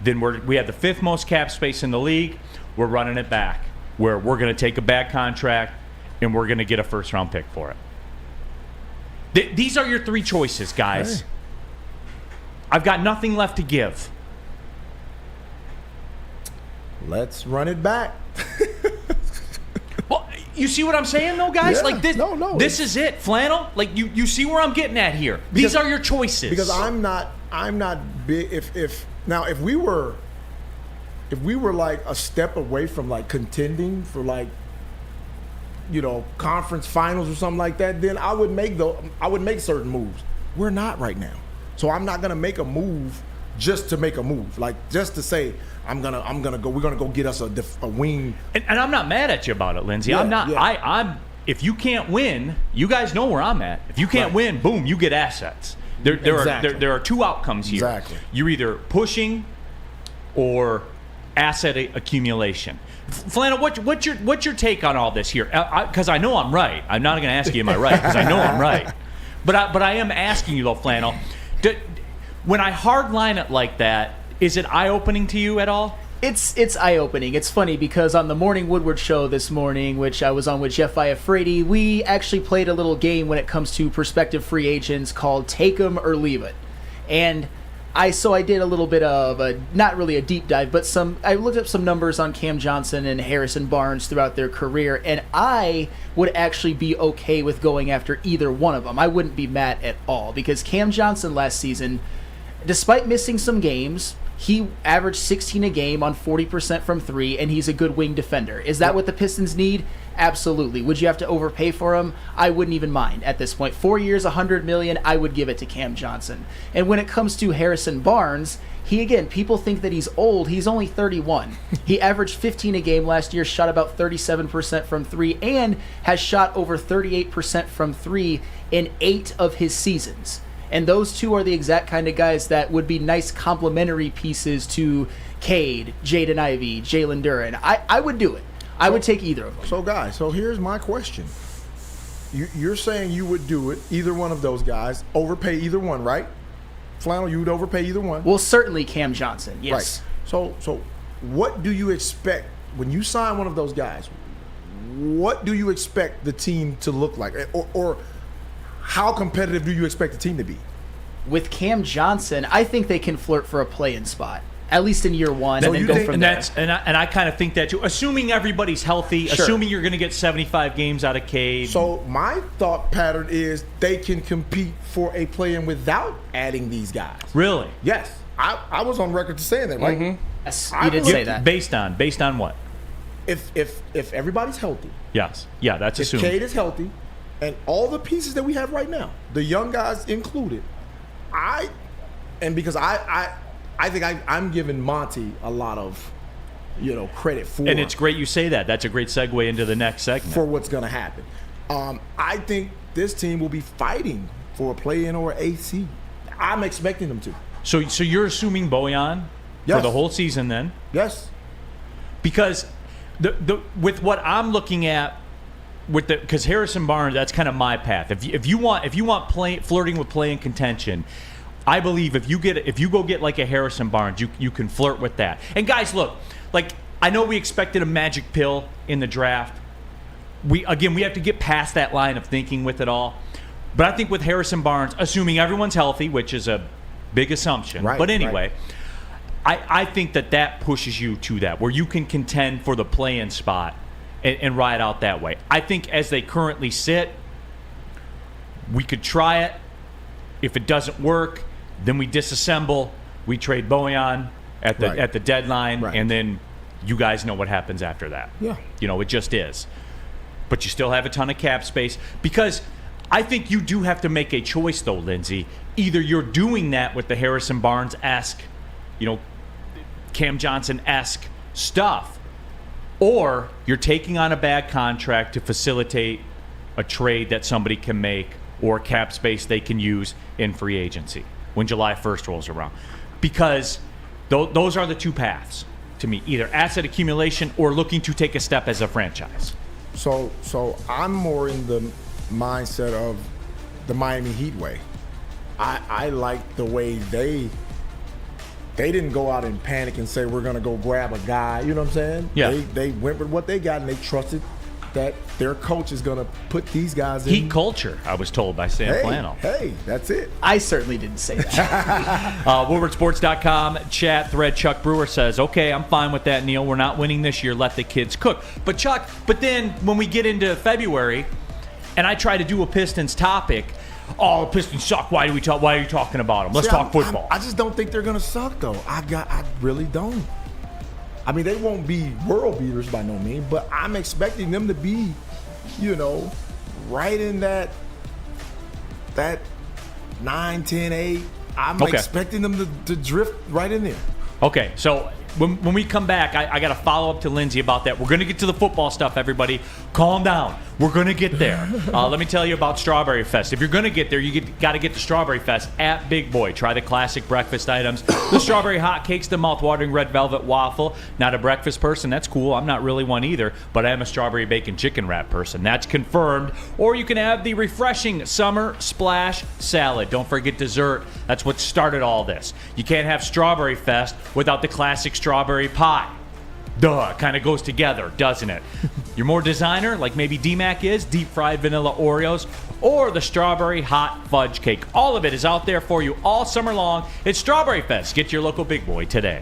Then we have the 5th most cap space in the league. We're running it back, where we're going to take a bad contract and we're going to get a first-round pick for it. These are your 3 choices, guys. Hey. I've got nothing left to give. Let's run it back. Well, you see what I'm saying, though, guys? Yeah. Like this. No. This is it, Flannel. Like you see where I'm getting at here. These are your choices. Because I'm not big. If we were like a step away from like contending for like, conference finals or something like that, then I would make certain moves. We're not right now, so I'm not gonna make a move just to make a move, like just to say we're gonna go get us a wing. And I'm not mad at you about it, Lindsay. Yeah, I'm not. yeah. I'm. If you can't win, you guys know where I'm at. If you can't win, boom, you get assets. There are 2 outcomes here. Exactly. You're either pushing or asset accumulation. Flannel, what's your take on all this here? Because I know I'm right. I'm not going to ask you am I right, because I know I'm right. But I am asking you though, Flannel. When I hardline it like that, is it eye-opening to you at all? It's eye-opening. It's funny because on the Morning Woodward show this morning, which I was on with Jeff Iafredi, we actually played a little game when it comes to prospective free agents called Take 'em or Leave It. And I did a little bit of not really a deep dive, but I looked up some numbers on Cam Johnson and Harrison Barnes throughout their career, and I would actually be okay with going after either one of them. I wouldn't be mad at all because Cam Johnson last season, despite missing some games, he averaged 16 a game on 40% from three, and he's a good wing defender. Is that what the Pistons need? Absolutely. Would you have to overpay for him? I wouldn't even mind at this point. 4 years, $100 million, I would give it to Cam Johnson. And when it comes to Harrison Barnes, people think that he's old. He's only 31. He averaged 15 a game last year, shot about 37% from three, and has shot over 38% from three in 8 of his seasons. And those two are the exact kind of guys that would be nice complementary pieces to Cade, Jaden Ivey, Jalen Duren. I would do it. I would take either of them. So, guys, here's my question. You're saying you would do it, either one of those guys, overpay either one, right? Flannel, you would overpay either one? Well, certainly Cam Johnson, yes. Right. So what do you expect when you sign one of those guys? What do you expect the team to look like? Or how competitive do you expect the team to be? With Cam Johnson, I think they can flirt for a play-in spot, at least in year one, and then go from there. And I kind of think that too. Assuming everybody's healthy, Sure. assuming you're going to get 75 games out of Cade. So my thought pattern is they can compete for a play-in without adding these guys. Really? Yes. I was on record to saying that, right? Mm-hmm. Yes, you did say that. Based on what? If everybody's healthy. Yes. Yeah, that's if assumed. Cade is healthy, and all the pieces that we have right now, the young guys included, because I think I'm giving Monty a lot of, credit for. And it's great you say that. That's a great segue into the next segment. For what's going to happen. I think this team will be fighting for a play-in or AC. I'm expecting them to. So you're assuming Bojan for the whole season then? Yes. Because with what I'm looking at, because Harrison Barnes, that's kind of my path. If you want flirting with play in contention, I believe if you go get like a Harrison Barnes, you can flirt with that. And guys, look, like I know we expected a magic pill in the draft. We have to get past that line of thinking with it all. But I think with Harrison Barnes, assuming everyone's healthy, which is a big assumption, right, but anyway, I think that pushes you to that where you can contend for the play-in spot and ride out that way. I think as they currently sit, we could try it. If it doesn't work, then we disassemble. We trade Bojan at the deadline, and then you guys know what happens after that. Yeah. It just is. But you still have a ton of cap space because I think you do have to make a choice, though, Lindsay. Either you're doing that with the Harrison Barnes-esque, Cam Johnson-esque stuff, or you're taking on a bad contract to facilitate a trade that somebody can make or cap space they can use in free agency when July 1st rolls around. Because those are the two paths to me, either asset accumulation or looking to take a step as a franchise. So I'm more in the mindset of the Miami Heat way. I like the way they didn't go out and panic and say we're going to go grab a guy. You know what I'm saying? Yeah. They went with what they got and they trusted that their coach is going to put these guys in. Heat culture, I was told by Sam Flannel. Hey, that's it. I certainly didn't say that. WoodwardSports.com chat thread, Chuck Brewer says, okay, I'm fine with that, Neal. We're not winning this year. Let the kids cook. But Chuck, then when we get into February and I try to do a Pistons topic, the Pistons suck. Why are you talking about them? Let's talk football. I just don't think they're going to suck, though. I really don't. I mean, they won't be world beaters by no means, but I'm expecting them to be, right in that 9, 10, 8. I'm expecting them to drift right in there. Okay, so when we come back, I got to follow up to Lindsay about that. We're going to get to the football stuff, everybody. Calm down. We're going to get there. Let me tell you about Strawberry Fest. If you're going to get there, you got to get to Strawberry Fest at Big Boy. Try the classic breakfast items. The strawberry hotcakes, the mouth-watering red velvet waffle. Not a breakfast person. That's cool. I'm not really one either, but I am a strawberry bacon chicken wrap person. That's confirmed. Or you can have the refreshing summer splash salad. Don't forget dessert. That's what started all this. You can't have Strawberry Fest without the classic strawberry pie. Duh, kind of goes together, doesn't it? You're more designer, like maybe D-Mac is, deep fried vanilla Oreos, or the strawberry hot fudge cake. All of it is out there for you all summer long. It's Strawberry Fest. Get your local big boy today.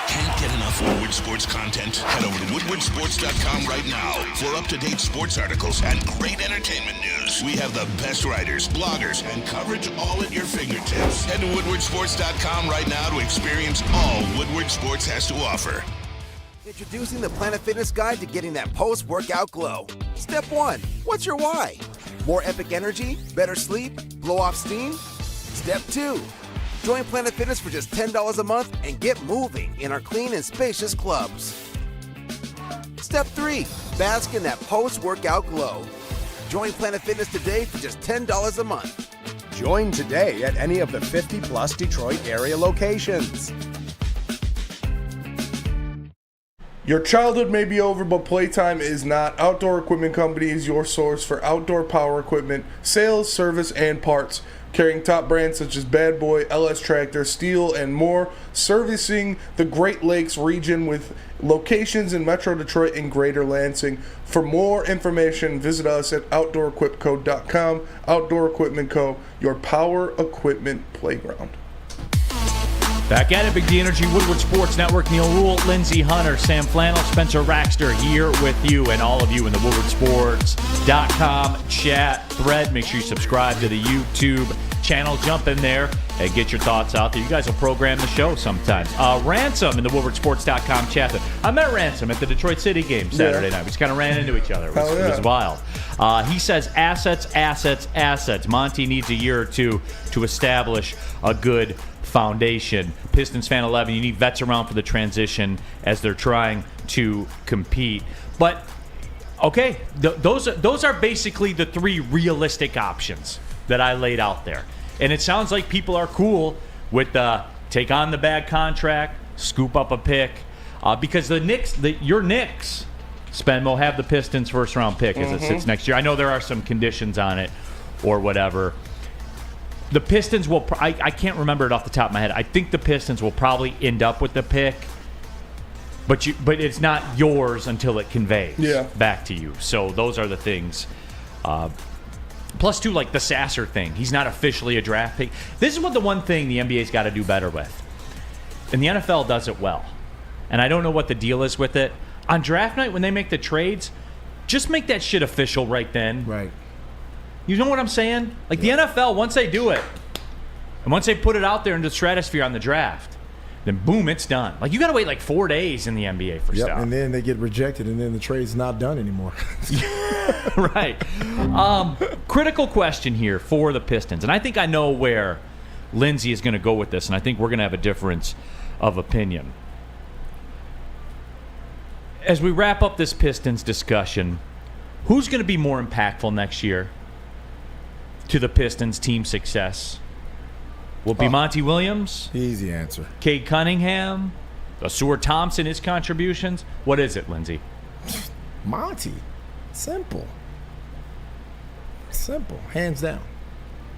Can't get enough Woodward Sports content? Head over to woodwardsports.com right now for up-to-date sports articles and great entertainment news. We have the best writers, bloggers, and coverage all at your fingertips. Head to woodwardsports.com right now to experience all Woodward Sports has to offer. Introducing the Planet Fitness Guide to getting that post-workout glow. Step 1. What's your why? More epic energy? Better sleep? Blow off steam? Step 2. Join Planet Fitness for just $10 a month and get moving in our clean and spacious clubs. Step 3. Bask in that post-workout glow. Join Planet Fitness today for just $10 a month. Join today at any of the 50-plus Detroit area locations. Your childhood may be over, but playtime is not. Outdoor Equipment Company is your source for outdoor power equipment, sales, service, and parts. Carrying top brands such as Bad Boy, LS Tractor, Steel, and more. Servicing the Great Lakes region with locations in Metro Detroit and Greater Lansing. For more information, visit us at OutdoorEquipCo.com. Outdoor Equipment Co., your power equipment playground. Back at it, Big D Energy, Woodward Sports Network, Neal, Ruhl, Lindsay, Hunter, Sam Flannel, Spencer Raxter here with you and all of you in the WoodwardSports.com chat thread. Make sure you subscribe to the YouTube channel. Jump in there and get your thoughts out there. You guys will program the show sometimes. Ransom in the WoodwardSports.com chat thread. I met Ransom at the Detroit City game Saturday night. We just kind of ran into each other. It was wild. He says assets. Monty needs a year or two to establish a good foundation. Pistons fan 11, you need vets around for the transition as they're trying to compete. But okay, those are basically the three realistic options that I laid out there. And it sounds like people are cool with take on the bad contract, scoop up a pick, because your Knicks, Spenmo, have the Pistons first round pick as it sits next year. I know there are some conditions on it or whatever. The Pistons will, I can't remember it off the top of my head. I think the Pistons will probably end up with the pick, but it's not yours until it conveys back to you. So those are the things. Plus, too, like the Sasser thing. He's not officially a draft pick. This is what the one thing the NBA's got to do better with. And the NFL does it well. And I don't know what the deal is with it. On draft night, when they make the trades, just make that shit official right then. Right. You know what I'm saying? Like the NFL, once they do it, and once they put it out there into the stratosphere on the draft, then boom, it's done. Like you got to wait like 4 days in the NBA for stuff. And then they get rejected, and then the trade's not done anymore. Right. Critical question here for the Pistons, and I think I know where Lindsay is going to go with this, and I think we're going to have a difference of opinion. As we wrap up this Pistons discussion, who's going to be more impactful next year to the Pistons' team success? Will it be Monty Williams? Easy answer. Cade Cunningham? Ausar Thompson, his contributions? What is it, Lindsay? Monty. Simple. Hands down.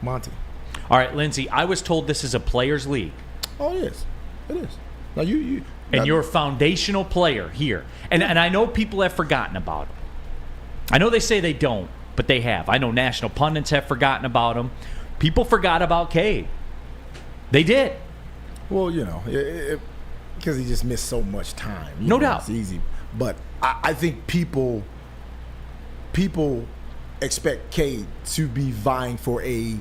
Monty. All right, Lindsay, I was told this is a players' league. Oh, it is. It is. Now, you're a foundational player here. And I know people have forgotten about him. I know they say they don't, but they have. I know national pundits have forgotten about him. People forgot about Cade. They did. Well, because he just missed so much time. No doubt. It's easy. But I think people expect Cade to be vying for a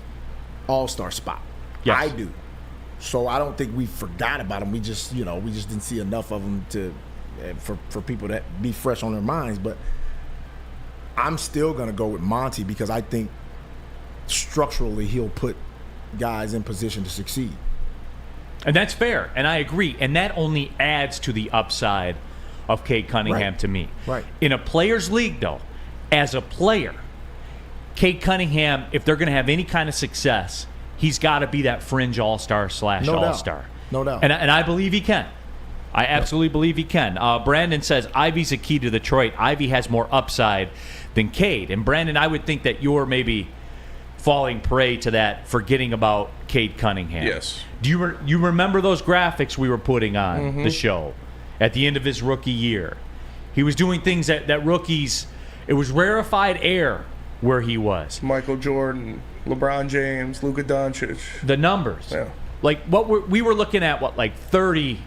all-star spot. Yes. I do. So I don't think we forgot about him. We just didn't see enough of him for people to be fresh on their minds. But I'm still going to go with Monty because I think structurally he'll put guys in position to succeed. And that's fair, and I agree. And that only adds to the upside of Cade Cunningham to me. Right. In a players' league, though, as a player, Cade Cunningham, if they're going to have any kind of success, he's got to be that fringe all-star / all-star. No doubt. And I believe he can. I absolutely believe he can. Brandon says Ivy's a key to Detroit. Ivy has more upside than Cade. And Brandon, I would think that you're maybe falling prey to that, forgetting about Cade Cunningham. Yes. Do you remember those graphics we were putting on the show at the end of his rookie year? He was doing things that rookies, it was rarefied air where he was. Michael Jordan, LeBron James, Luka Doncic. The numbers. Yeah. Like we were looking at like 30,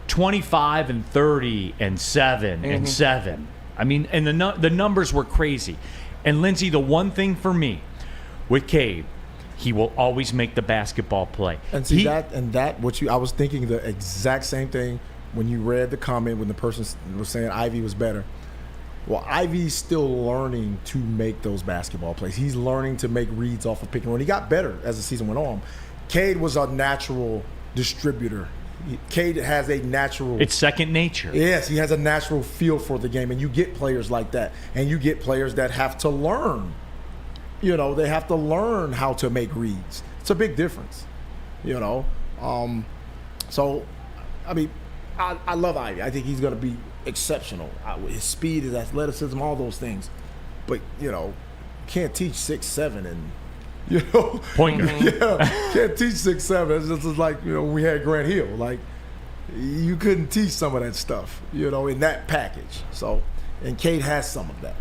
25 and 30 and 7 and 7. I mean, and the numbers were crazy. And Lindsay, the one thing for me with Cade, he will always make the basketball play. And see I was thinking the exact same thing when you read the comment when the person was saying Ivy was better. Well, Ivy's still learning to make those basketball plays. He's learning to make reads off of pick and roll. He got better as the season went on. Cade was a natural distributor. Cade has a natural... It's second nature. Yes, he has a natural feel for the game, and you get players like that. And you get players that have to learn. You know, they have to learn how to make reads. It's a big difference, you know. So, I mean, I love Ivy. I think he's going to be exceptional. His speed, his athleticism, all those things. But, you know, can't teach 6'7" and... You know, pointer. Yeah, can't teach 6'7". It's just like, you know, we had Grant Hill. Like, you couldn't teach some of that stuff, you know, in that package. So, and Cade has some of that.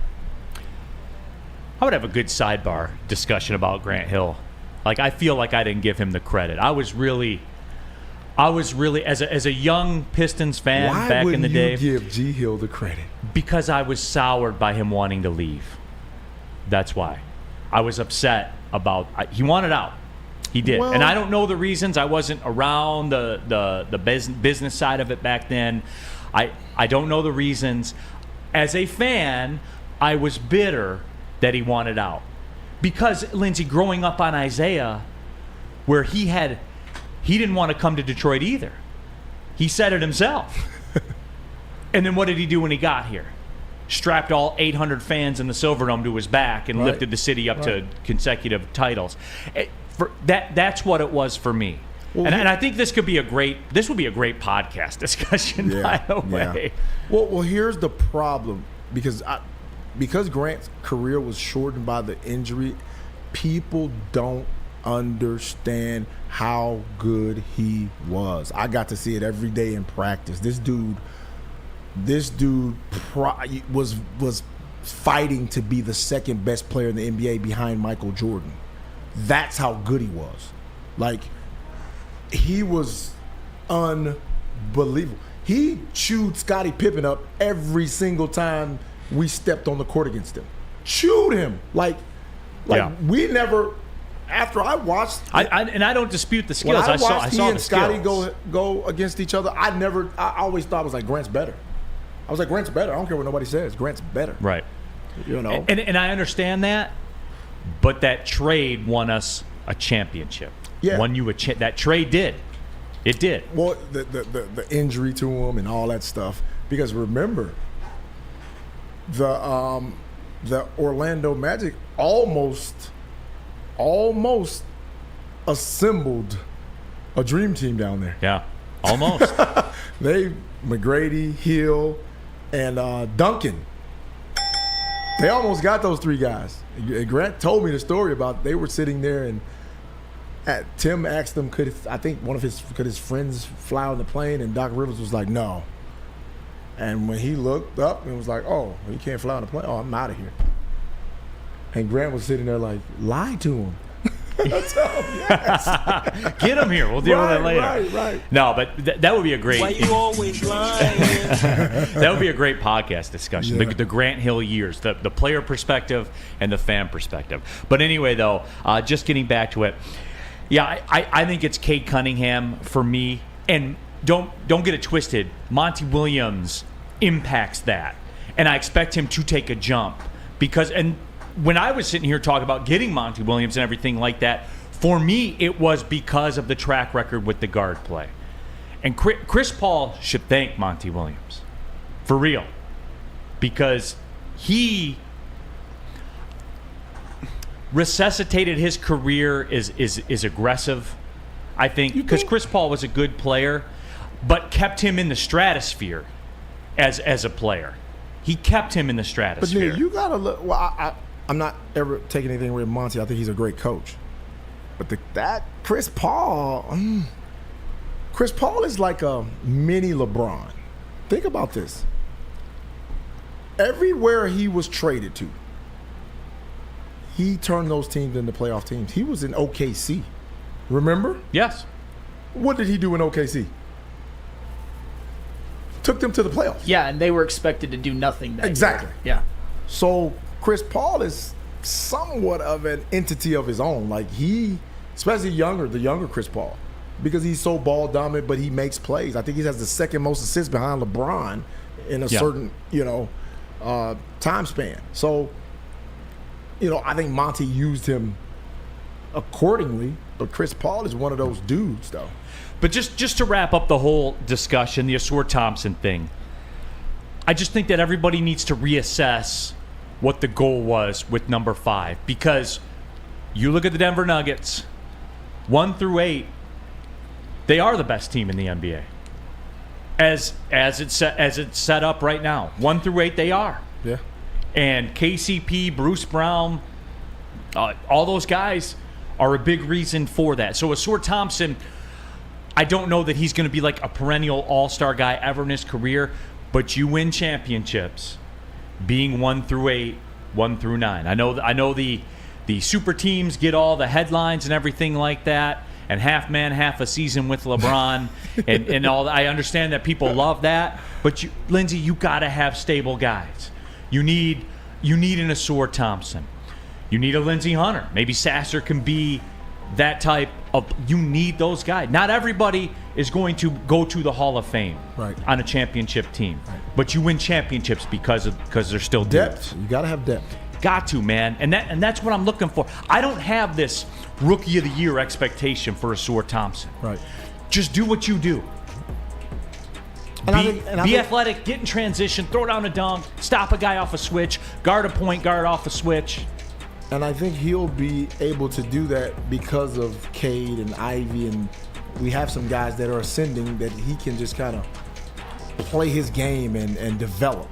I would have a good sidebar discussion about Grant Hill. Like, I feel like I didn't give him the credit. I was really as a young Pistons fan back in the day. Why wouldn't you give G Hill the credit? Because I was soured by him wanting to leave. That's why. I was upset about he wanted out. He did. Well, and I don't know the reasons. I wasn't around the business side of it back then. I don't know the reasons. As a fan, I was bitter that he wanted out. Because, Lindsay, growing up on Isaiah, where he didn't want to come to Detroit either. He said it himself. And then what did he do when he got here? Strapped all 800 fans in the Silverdome to his back and lifted the city up to consecutive titles. That's what it was for me. Well, and I think this would be a great podcast discussion, by the way. Yeah. Well, here's the problem. Because Grant's career was shortened by the injury, people don't understand how good he was. I got to see it every day in practice. This dude was fighting to be the second best player in the NBA behind Michael Jordan. That's how good he was. Like, he was unbelievable. He chewed Scottie Pippen up every single time we stepped on the court against him. Chewed him. We never... After I watched, and I don't dispute the skills. When I saw he and the Scotty skills. go against each other. I always thought it was like Grant's better. I was like, Grant's better. I don't care what nobody says. Grant's better. Right. You know. And I understand that, but that trade won us a championship. Yeah. Won you that trade did. It did. Well, the injury to him and all that stuff. Because remember, the Orlando Magic almost assembled a dream team down there. Yeah, almost. McGrady, Hill, and Duncan. They almost got those three guys. Grant told me the story about they were sitting there and Tim asked them, could his friends fly on the plane? And Doc Rivers was like, no. And when he looked up and was like, oh, you can't fly on the plane. Oh, I'm out of here. And Grant was sitting there like, lie to him. Yes. Get him here. We'll deal with it later. Right. No, but that would be a great. Why you always lying? That would be a great podcast discussion. Yeah. The Grant Hill years, the player perspective and the fan perspective. But anyway, though, just getting back to it. Yeah, I think it's Cade Cunningham for me. And don't get it twisted. Monty Williams impacts that, and I expect him to take a jump because when I was sitting here talking about getting Monty Williams and everything like that, for me, it was because of the track record with the guard play. And Chris Paul should thank Monty Williams. For real. Because he resuscitated his career is aggressive, I think. Because Chris Paul was a good player, but kept him in the stratosphere as a player. He kept him in the stratosphere. But Neal, you got to look... Well, I'm not ever taking anything away from Monty. I think he's a great coach. But that Chris Paul is like a mini LeBron. Think about this. Everywhere he was traded to, he turned those teams into playoff teams. He was in OKC. Remember? Yes. What did he do in OKC? Took them to the playoffs. Yeah, and they were expected to do nothing that Exactly. year. Yeah. So Chris Paul is somewhat of an entity of his own. Like especially the younger Chris Paul, because he's so ball dominant, but he makes plays. I think he has the second most assists behind LeBron in a certain, time span. So, I think Monty used him accordingly, but Chris Paul is one of those dudes, though. But just to wrap up the whole discussion, the Ausar Thompson thing, I just think that everybody needs to reassess what the goal was with number 5, because you look at the Denver Nuggets, 1 through 8, they are the best team in the NBA. As it's set up right now, 1 through 8, they are. Yeah. And KCP, Bruce Brown, all those guys are a big reason for that. So Ausar Thompson, I don't know that he's going to be like a perennial all-star guy ever in his career, but you win championships being 1 through 8, 1 through 9. I know the super teams get all the headlines and everything like that, and half man, half a season with LeBron, and all. I understand that people love that, but Lindsay, you got to have stable guys. You need an Ausar Thompson. You need a Lindsay Hunter. Maybe Sasser can be that type of. You need those guys. Not everybody is going to go to the Hall of Fame on a championship team, but you win championships because they're still depth. dudes. You got to have depth. Got to, man, and that's what I'm looking for. I don't have this Rookie of the Year expectation for Ausar Thompson. Right. Just do what you do. Be athletic, get in transition, throw down a dunk, stop a guy off a switch, guard a point guard off a switch. And I think he'll be able to do that because of Cade and Ivy, and we have some guys that are ascending that he can just kind of play his game and develop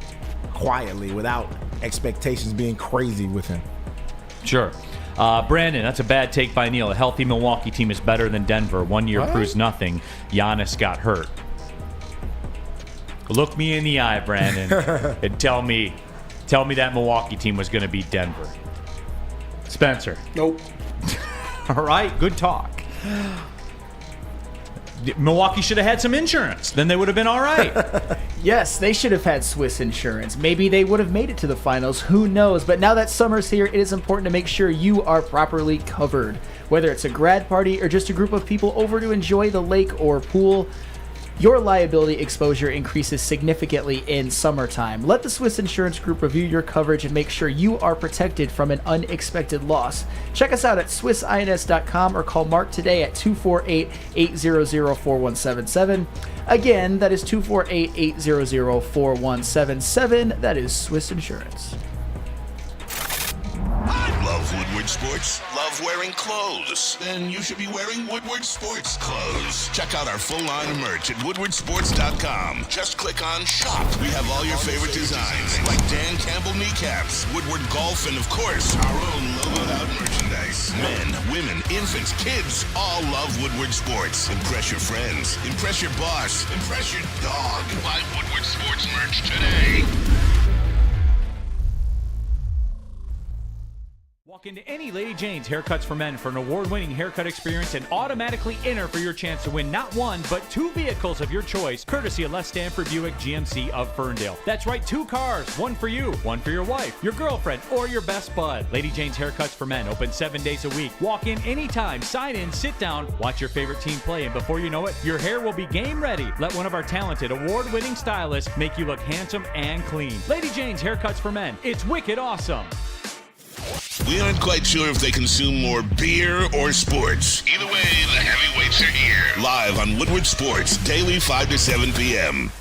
quietly without expectations being crazy with him. Sure. Brandon, that's a bad take by Neal. A healthy Milwaukee team is better than Denver. 1 year proves nothing. Giannis got hurt. Look me in the eye, Brandon, and tell me that Milwaukee team was going to beat Denver. Spencer. Nope. All right, good talk. Milwaukee should have had some insurance. Then they would have been all right. Yes, they should have had Swiss insurance. Maybe they would have made it to the finals. Who knows? But now that summer's here, it is important to make sure you are properly covered. Whether it's a grad party or just a group of people over to enjoy the lake or pool, your liability exposure increases significantly in summertime. Let the Swiss Insurance Group review your coverage and make sure you are protected from an unexpected loss. Check us out at swissins.com or call Mark today at 248-800-4177. Again, that is 248-800-4177. That is Swiss Insurance. Love Woodward Sports? Love wearing clothes? Then you should be wearing Woodward Sports clothes. Check out our full line of merch at woodwardsports.com. Just click on shop. We have all your favorite designs, like Dan Campbell kneecaps, Woodward golf, and of course, our own logoed out merchandise. Men, women, infants, kids all love Woodward Sports. Impress your friends. Impress your boss. Impress your dog. Buy Woodward Sports merch today. Walk into any Lady Jane's Haircuts for Men for an award-winning haircut experience and automatically enter for your chance to win not one, but 2 vehicles of your choice, courtesy of Les Stanford Buick GMC of Ferndale. That's right, 2 cars, 1 for you, 1 for your wife, your girlfriend, or your best bud. Lady Jane's Haircuts for Men, open 7 days a week. Walk in anytime, sign in, sit down, watch your favorite team play, and before you know it, your hair will be game ready. Let one of our talented, award-winning stylists make you look handsome and clean. Lady Jane's Haircuts for Men. It's wicked awesome. We aren't quite sure if they consume more beer or sports. Either way, the heavyweights are here. Live on Woodward Sports, daily 5 to 7 p.m.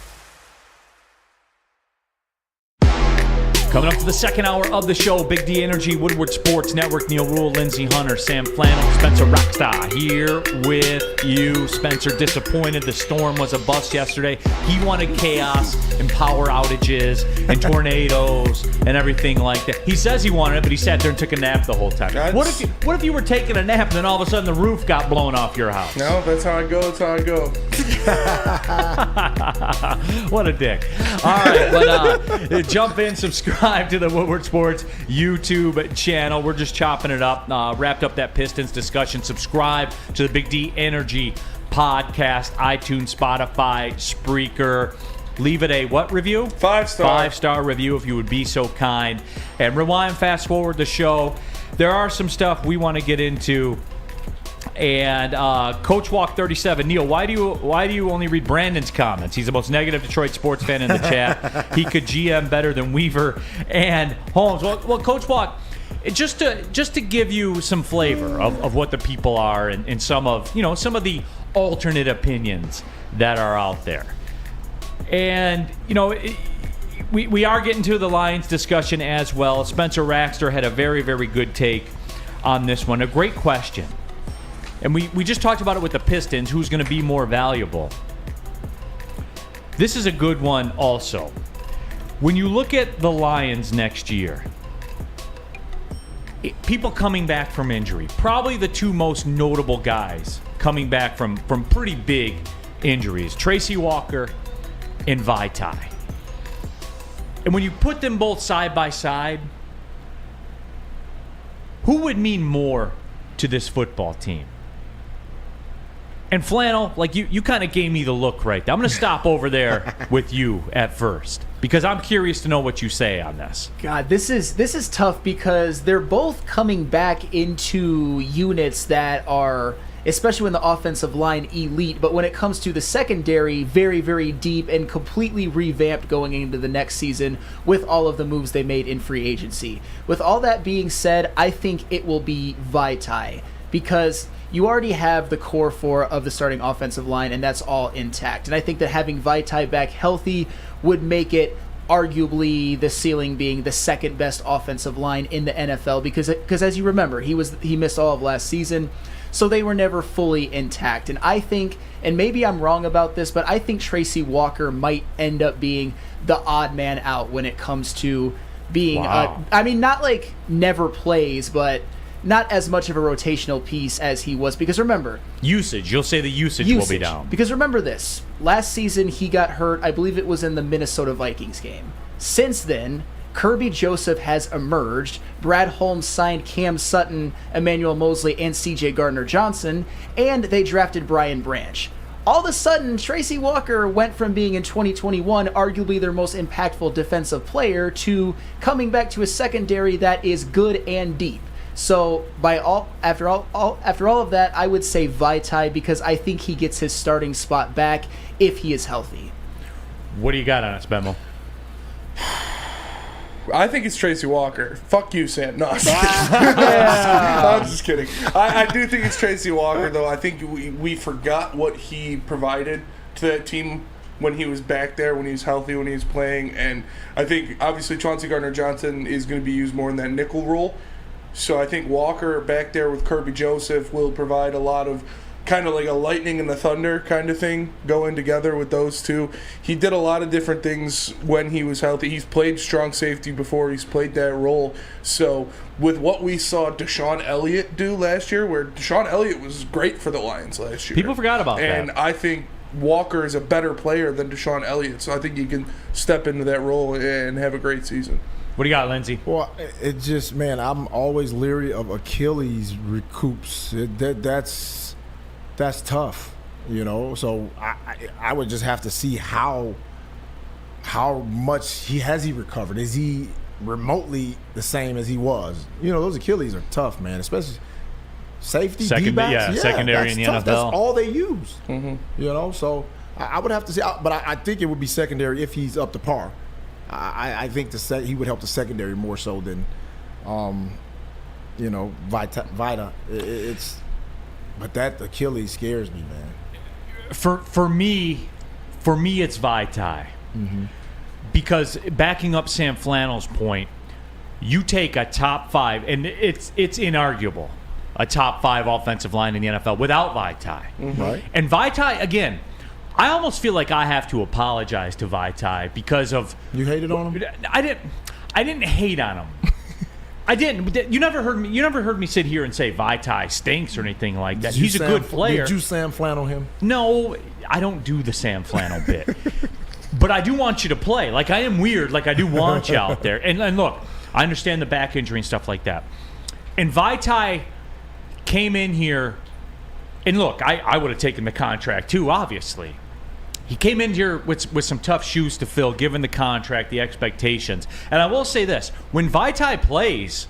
Coming up to the second hour of the show, Big D Energy, Woodward Sports Network, Neal, Ruhl, Lindsay, Hunter, Sam Flannel, Spencer Rockstar here with you. Spencer disappointed. The storm was a bust yesterday. He wanted chaos and power outages and tornadoes and everything like that. He says he wanted it, but he sat there and took a nap the whole time. What if you were taking a nap and then all of a sudden the roof got blown off your house? No, that's how I go. That's how I go. What a dick. All right, but jump in, subscribe to the Woodward Sports YouTube channel. We're just chopping it up. Wrapped up that Pistons discussion. Subscribe to the Big D Energy podcast, iTunes, Spotify, Spreaker. Leave it a what review? 5-star. 5-star review if you would be so kind. And rewind, fast forward the show. There are some stuff we want to get into. And Coach Walk 37, Neal, why do you only read Brandon's comments? He's the most negative Detroit sports fan in the chat. He could GM better than Weaver and Holmes. Well, Coach Walk, just to give you some flavor of what the people are and some of the alternate opinions that are out there. And we are getting to the Lions discussion as well. Spencer Raxter had a very, very good take on this one. A great question. And we just talked about it with the Pistons, who's going to be more valuable. This is a good one also. When you look at the Lions next year, people coming back from injury, probably the two most notable guys coming back from pretty big injuries, Tracy Walker and Vaitai. And when you put them both side by side, who would mean more to this football team? And Flannel, like you kind of gave me the look right there. I'm going to stop over there with you at first because I'm curious to know what you say on this. God, this is tough because they're both coming back into units that are, especially when the offensive line, elite, but when it comes to the secondary, very, very deep and completely revamped going into the next season with all of the moves they made in free agency. With all that being said, I think it will be Vaitai because you already have the core four of the starting offensive line, and that's all intact. And I think that having Vaitai back healthy would make it arguably the ceiling being the second best offensive line in the NFL because as you remember, he missed all of last season, so they were never fully intact. And I think, and maybe I'm wrong about this, but I think Tracy Walker might end up being the odd man out when it comes to being, not like never plays, but not as much of a rotational piece as he was. Because remember, usage. You'll say the usage will be down. Because remember this. Last season, he got hurt. I believe it was in the Minnesota Vikings game. Since then, Kirby Joseph has emerged. Brad Holmes signed Cam Sutton, Emmanuel Mosley, and C.J. Gardner-Johnson. And they drafted Brian Branch. All of a sudden, Tracy Walker went from being in 2021 arguably their most impactful defensive player to coming back to a secondary that is good and deep. So after all of that, I would say Vaitai because I think he gets his starting spot back if he is healthy. What do you got on it, Spemo? I think it's Tracy Walker. Fuck you, Sam. No, I'm just kidding. I'm just kidding. I do think it's Tracy Walker, though. I think we forgot what he provided to that team when he was back there, when he was healthy, when he was playing. And I think, obviously, Chauncey Gardner-Johnson is going to be used more in that nickel role. So I think Walker back there with Kirby Joseph will provide a lot of kind of like a lightning and the thunder kind of thing going together with those two. He did a lot of different things when he was healthy. He's played strong safety before. He's played that role. So with what we saw Deshaun Elliott do last year, where Deshaun Elliott was great for the Lions last year. People forgot about that. And I think Walker is a better player than Deshaun Elliott. So I think he can step into that role and have a great season. What do you got, Lindsay? Well, it just, man, I'm always leery of Achilles recoups. That's tough, So I would just have to see how much he recovered. Is he remotely the same as he was? Those Achilles are tough, man, especially safety, D-backs. Secondary in the tough. NFL. That's all they use. Mm-hmm. So I would have to see, but I think it would be secondary if he's up to par. I think he would help the secondary more so than, Vita. But that Achilles scares me, man. For me, it's Vaitai. Mm-hmm. Because backing up Sam Flannel's point, you take a top 5, and it's inarguable, a top 5 offensive line in the NFL without Vaitai. Right. And Vaitai, again, I almost feel like I have to apologize to Vaitai because of... You hated on him? I didn't hate on him. I didn't. You never heard me sit here and say Vaitai stinks or anything like that. He's a good player. Did you Sam Flannel him? No, I don't do the Sam Flannel bit. But I do want you to play. Like, I am weird. Like, I do want you out there. And look, I understand the back injury and stuff like that. And Vaitai came in here, and look, I would have taken the contract too, obviously. He came in here with some tough shoes to fill, given the contract, the expectations. And I will say this. When Vaitai plays,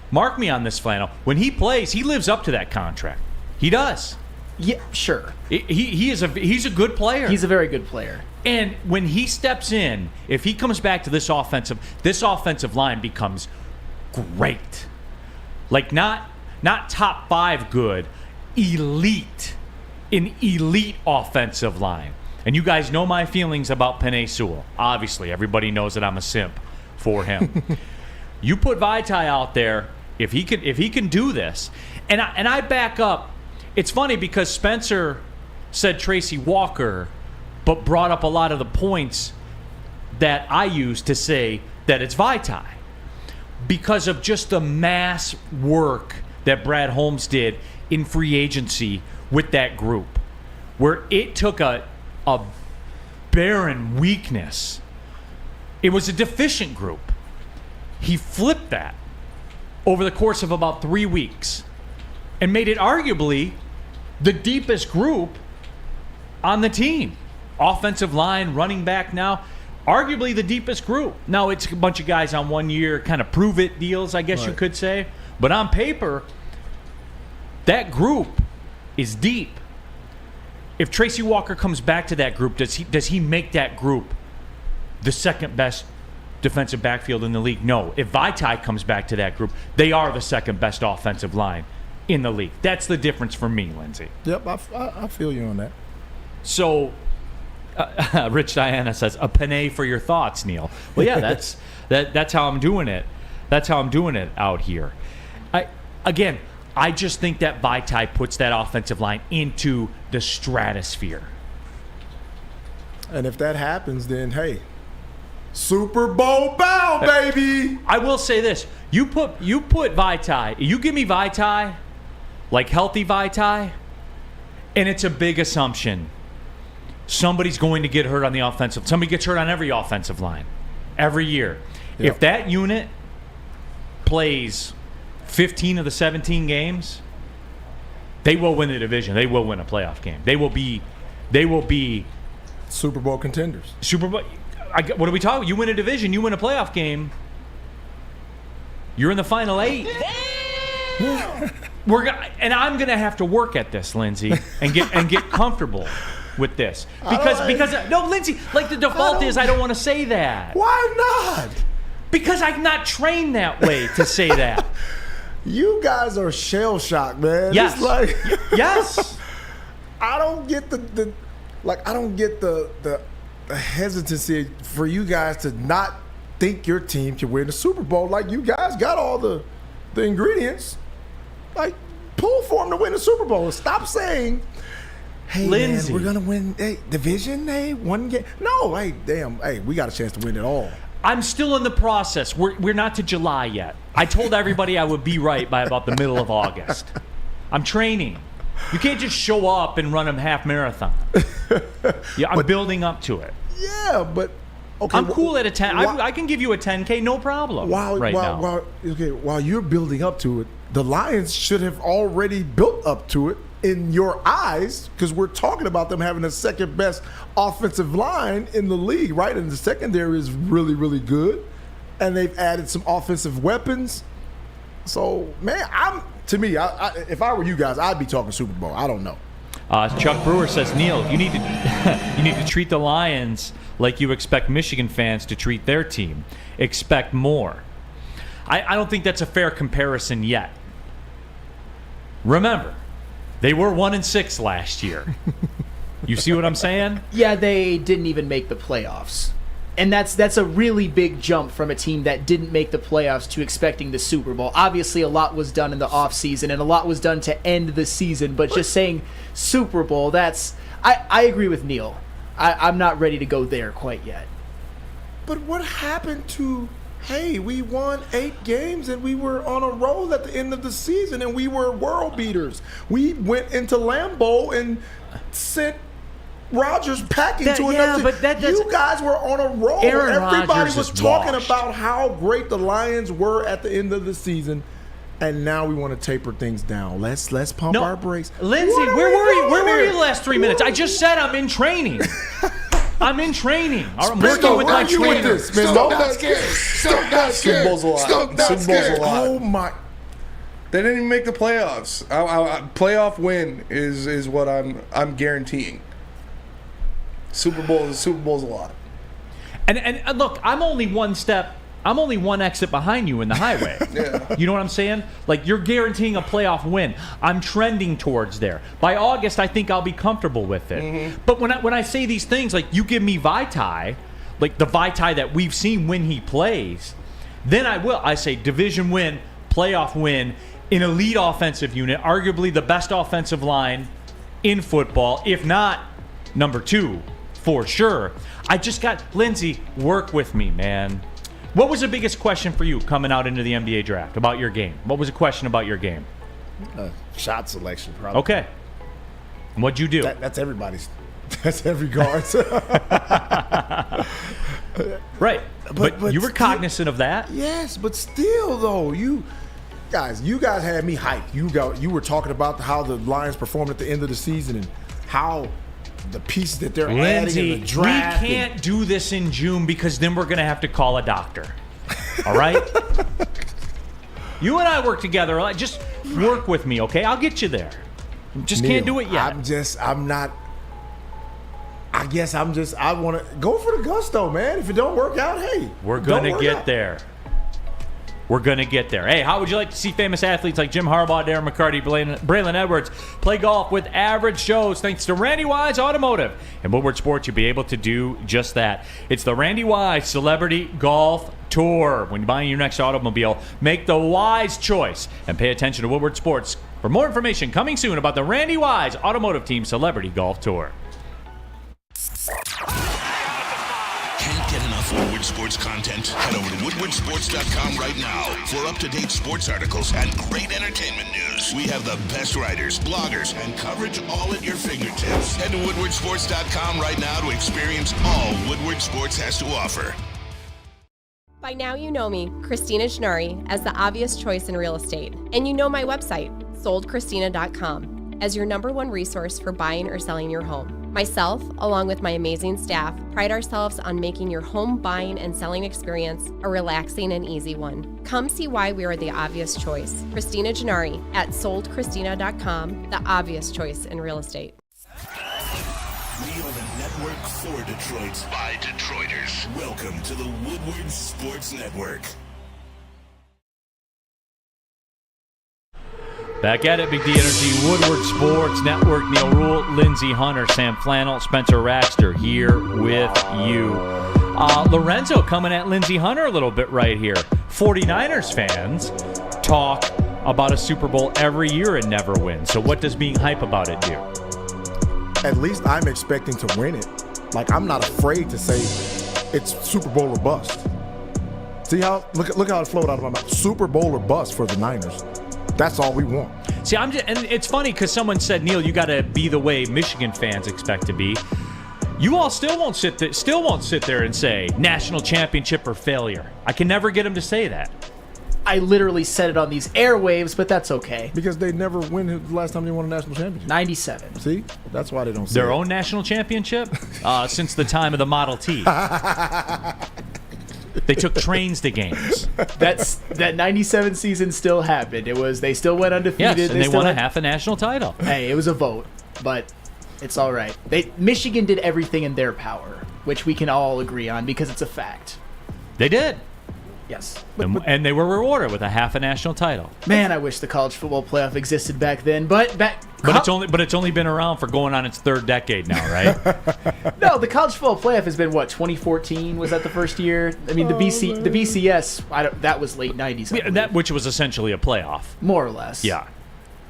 mark me on this, Flannel, when he plays, he lives up to that contract. He does. Yeah, sure. He's a good player. He's a very good player. And when he steps in, if he comes back to this offensive line becomes great. Like, not top 5 good, elite. An elite offensive line. And you guys know my feelings about Penei Sewell. Obviously, everybody knows that I'm a simp for him. You put Vaitai out there, if he can do this, and I back up. It's funny because Spencer said Tracy Walker, but brought up a lot of the points that I use to say that it's Vaitai because of just the mass work that Brad Holmes did in free agency with that group, where it took a barren weakness. It was a deficient group. He flipped that over the course of about 3 weeks and made it arguably the deepest group on the team. Offensive line, running back now, arguably the deepest group. Now it's a bunch of guys on 1 year kind of prove-it deals, I guess you could say. But on paper, that group is deep. If Tracy Walker comes back to that group, does he make that group the second best defensive backfield in the league? No. If Vaitai comes back to that group, they are the second best offensive line in the league. That's the difference for me, Lindsay. Yep, I feel you on that. So, Rich Diana says, a Penei for your thoughts, Neal. Well, yeah, that's how I'm doing it. That's how I'm doing it out here. I just think that Vaitai puts that offensive line into the stratosphere. And if that happens, then hey, Super Bowl bound, baby. I will say this: you put Vaitai, you give me Vaitai, like healthy Vaitai, and it's a big assumption. Somebody's going to get hurt on the offensive. Somebody gets hurt on every offensive line, every year. Yep. If that unit plays 15 of the 17 games, they will win the division. They will win a playoff game. They will be Super Bowl contenders. Super Bowl. What are we talking? You win a division. You win a playoff game. You're in the final 8. And I'm gonna have to work at this, Lindsay, and get comfortable with this because no, Lindsay. Like the default is I don't want to say that. Why not? Because I'm not trained that way to say that. You guys are shell shocked, man. Yes. It's like, yes. I don't get the hesitancy for you guys to not think your team can win the Super Bowl. Like, you guys got all the ingredients. Like, pull for them to win the Super Bowl. Stop saying, hey, Lindsay, man, we're gonna win division, one game. No, we got a chance to win it all. I'm still in the process. We're not to July yet. I told everybody I would be right by about the middle of August. I'm training. You can't just show up and run a half marathon. Yeah, I'm building up to it. Yeah, but okay. I'm cool at a 10. I can give you a 10K, no problem. While you're building up to it, the Lions should have already built up to it in your eyes, because we're talking about them having the second best offensive line in the league, right? And the secondary is really, really good, and they've added some offensive weapons. So, man, if I were you guys, I'd be talking Super Bowl. I don't know. Chuck Brewer says, Neal, you need to treat the Lions like you expect Michigan fans to treat their team. Expect more. I don't think that's a fair comparison yet. Remember, they were 1-6 last year. You see what I'm saying? Yeah, they didn't even make the playoffs. And that's a really big jump from a team that didn't make the playoffs to expecting the Super Bowl. Obviously, a lot was done in the offseason, and a lot was done to end the season. But just saying Super Bowl, I agree with Neal. I'm not ready to go there quite yet. But what happened to, hey, we won 8 games and we were on a roll at the end of the season and we were world beaters. We went into Lambeau and sent Rodgers packing to another. But you guys were on a roll. Aaron Everybody Rodgers was is talking washed. about how great the Lions were at the end of the season, and now we want to taper things down. Let's pump our brakes. Lindsay, where were you the last 3 minutes? I just said I'm in training. I'm in training. I'm working with my trainer. Stop not scared. Stop not scared. Super Bowl's a lot. Stop not scared. Oh my! They didn't even make the playoffs. Playoff win is what I'm guaranteeing. Super Bowl's a lot. And look, I'm only one exit behind you in the highway. Yeah. You know what I'm saying? Like, you're guaranteeing a playoff win. I'm trending towards there. By August, I think I'll be comfortable with it. Mm-hmm. But when I say these things, like, you give me Vitae, like the Vitae that we've seen when he plays, then I say division win, playoff win, an elite offensive unit, arguably the best offensive line in football, if not number 2, for sure. I just got, Lindsay, work with me, man. What was the biggest question for you coming out into the NBA draft about your game? What was the question about your game? Shot selection, probably. Okay. What'd you do? That's everybody's. That's every guard's. Right. But you were cognizant of that. Yes, but still, though, you guys had me hyped. You were talking about how the Lions performed at the end of the season and how the pieces that they're Lindsay, adding in the draft. we can't do this in June because then we're going to have to call a doctor. All right? You and I work together. Just work with me, okay? I'll get you there. Just Neal, can't do it yet. I want to go for the gusto, man. If it don't work out, hey. We're going to get there. We're going to get there. Hey, how would you like to see famous athletes like Jim Harbaugh, Darren McCarty, Braylon Edwards play golf with average Joes? Thanks to Randy Wise Automotive and Woodward Sports, you'll be able to do just that. It's the Randy Wise Celebrity Golf Tour. When you're buying your next automobile, make the wise choice and pay attention to Woodward Sports. For more information, coming soon about the Randy Wise Automotive Team Celebrity Golf Tour. Can't get enough Woodward Sports content? Head over to woodwardsports.com right now for up-to-date sports articles and great entertainment news. We have the best writers, bloggers, and coverage all at your fingertips. Head to woodwardsports.com right now to experience all Woodward Sports has to offer. By now you know me, Christina Gennari, as the obvious choice in real estate. And you know my website, soldchristina.com, as your #1 resource for buying or selling your home. Myself, along with my amazing staff, pride ourselves on making your home buying and selling experience a relaxing and easy one. Come see why we are the obvious choice. Christina Gennari at soldchristina.com, the obvious choice in real estate. We are the network for Detroit by Detroiters. Welcome to the Woodward Sports Network. Back at it, Big D Energy, Woodward Sports Network, Neal Ruhl, Lindsay Hunter, Sam Flannel, Spencer Raxter here with you. Lorenzo coming at Lindsay Hunter a little bit right here. 49ers fans talk about a Super Bowl every year and never win. So what does being hype about it do? At least I'm expecting to win it. Like, I'm not afraid to say it's Super Bowl or bust. See how, look how it flowed out of my mouth. Super Bowl or bust for the Niners. That's all we want. See, and it's funny because someone said, Neal, you got to be the way Michigan fans expect to be. You all still won't sit there and say national championship or failure. I can never get them to say that. I literally said it on these airwaves, but that's okay. Because they never win the last time they won a national championship. 97. See? That's why they don't say their own national championship since the time of the Model T. They took trains to games. That 97 season still happened. They still went undefeated. Yes, and they won half a national title. Hey, it was a vote, but it's all right. Michigan did everything in their power, which we can all agree on because it's a fact. They did. Yes. And they were rewarded with a half a national title. Man, I wish the college football playoff existed back then. But it's only been around for going on its third decade now, right? No, the college football playoff has been what, 2014 was that the first year? I mean, the BCS, that was late 90s. Yeah, which was essentially a playoff, more or less. Yeah.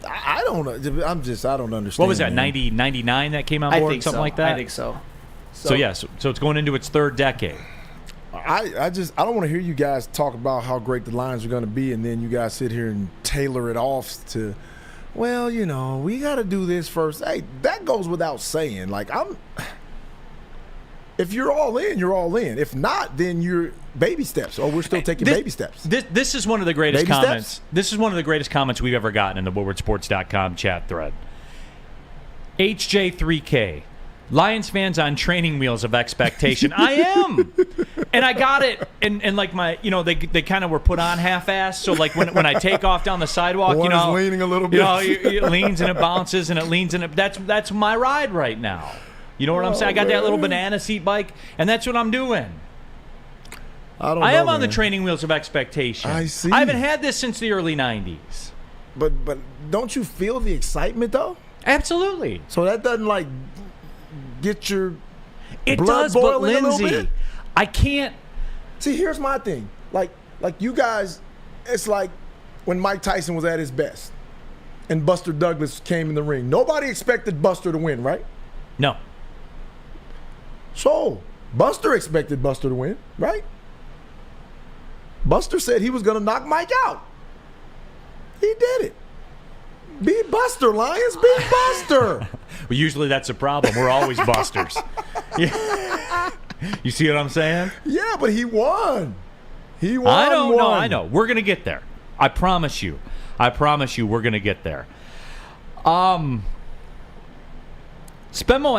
I don't know. I don't understand. What was that? 90, 99 that came on board, something like that. I think so. So it's going into its third decade. I don't want to hear you guys talk about how great the Lions are going to be, and then you guys sit here and tailor it off to, well, we got to do this first. Hey, that goes without saying. Like, if you're all in, you're all in. If not, then you're baby steps. Or we're still taking baby steps. This is one of the greatest Baby comments. steps? This is one of the greatest comments we've ever gotten in the WoodwardSports.com chat thread. HJ3K. Lions fans on training wheels of expectation. I am, and I got it. And like my, they kind of were put on half-assed. So like when I take off down the sidewalk, One is leaning a little bit. it leans and it bounces and it leans and it. That's my ride right now. You know what I'm saying? I got that little banana seat bike, and that's what I'm doing. I am on the training wheels of expectation. I see. I haven't had this since the early '90s. But don't you feel the excitement though? Absolutely. So that doesn't get your It blood does, but boiling a little Lindsay, bit? I can't. See, here's my thing. Like you guys, it's like when Mike Tyson was at his best and Buster Douglas came in the ring. Nobody expected Buster to win, right? No. So Buster expected Buster to win, right? Buster said he was going to knock Mike out. He did it. Beat Buster, Lions. Beat Buster. Well, usually that's a problem. We're always busters. Yeah. You see what I'm saying? Yeah, but he won. He won. I know. We're going to get there. I promise you. We're going to get there. Spenmo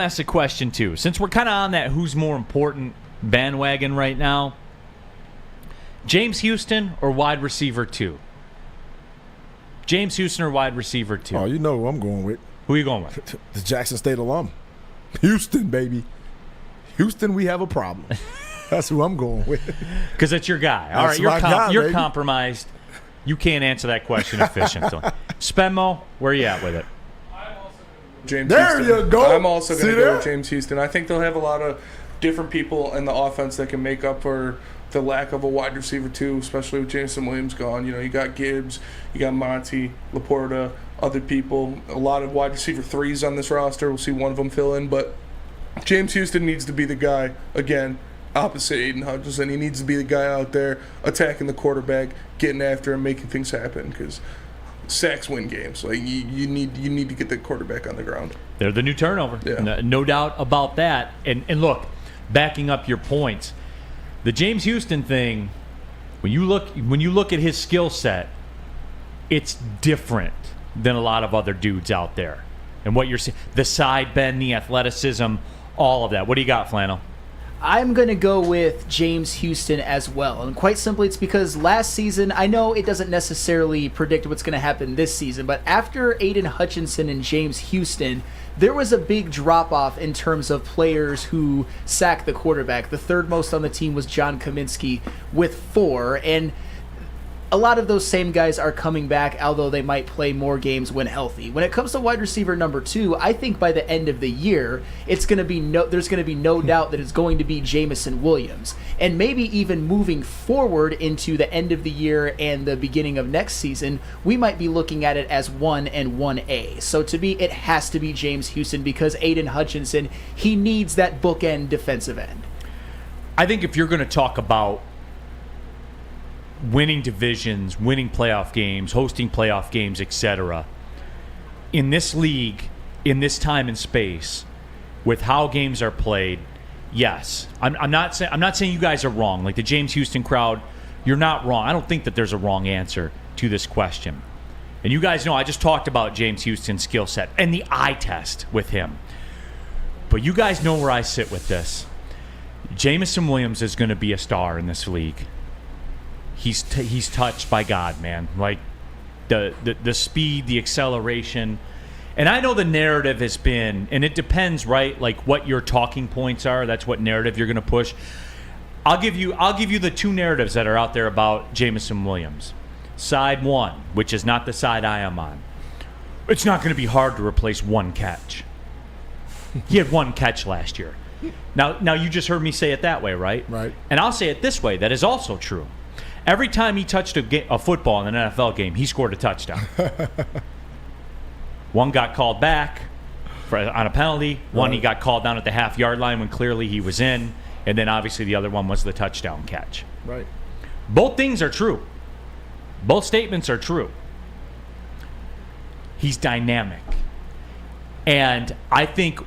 asked a question, too. Since we're kind of on that who's more important bandwagon right now, James Houston or wide receiver 2? James Houston or wide receiver 2? Oh, you know who I'm going with. Who are you going with? The Jackson State alum. Houston, baby. Houston, we have a problem. That's who I'm going with. Because it's your guy. All right, you're compromised. You can't answer that question efficiently. Spenmo, where are you at with it? James there Houston. you go. I'm also going to go there? with James Houston. I think they'll have a lot of different people in the offense that can make up for the lack of a wide receiver too, especially with Jameson Williams gone. You got Gibbs, you got Monty, Laporta, other people. A lot of wide receiver 3s on this roster. We'll see one of them fill in, but James Houston needs to be the guy again, opposite Aiden Hutchinson. He needs to be the guy out there attacking the quarterback, getting after him, making things happen. Because sacks win games. Like you need to get the quarterback on the ground. They're the new turnover. Yeah. No doubt about that. And look, backing up your points, the James Houston thing, when you look at his skill set, it's different than a lot of other dudes out there. And what you're seeing, the side bend, the athleticism, all of that. What do you got, Flannel? I'm going to go with James Houston as well. And quite simply, it's because last season, I know it doesn't necessarily predict what's going to happen this season, but after Aiden Hutchinson and James Houston, there was a big drop-off in terms of players who sacked the quarterback. The third most on the team was John Kaminsky with 4, and a lot of those same guys are coming back, although they might play more games when healthy. When it comes to wide receiver number 2, I think by the end of the year, there's going to be no doubt that it's going to be Jameson Williams. And maybe even moving forward into the end of the year and the beginning of next season, we might be looking at it as 1 and 1A. So to me, it has to be James Houston because Aiden Hutchinson, he needs that bookend defensive end. I think if you're going to talk about winning divisions, winning playoff games, hosting playoff games, etc. in this league, in this time and space, with how games are played, yes. I'm not saying you guys are wrong. Like the James Houston crowd, you're not wrong. I don't think that there's a wrong answer to this question. And you guys know I just talked about James Houston's skill set and the eye test with him. But you guys know where I sit with this. Jameson Williams is going to be a star in this league. He's touched by God, man. Like the speed, the acceleration. And I know the narrative has been, and it depends, right? Like what your talking points are. That's what narrative you're going to push. I'll give you the two narratives that are out there about Jamison Williams. Side one, which is not the side I am on. It's not going to be hard to replace one catch. He had one catch last year. Now you just heard me say it that way, right? Right. And I'll say it this way. That is also true. Every time he touched a football in an NFL game, he scored a touchdown. One got called back on a penalty. One he got called down at the half-yard line when clearly he was in. And then obviously the other one was the touchdown catch. Right. Both things are true. Both statements are true. He's dynamic. And I think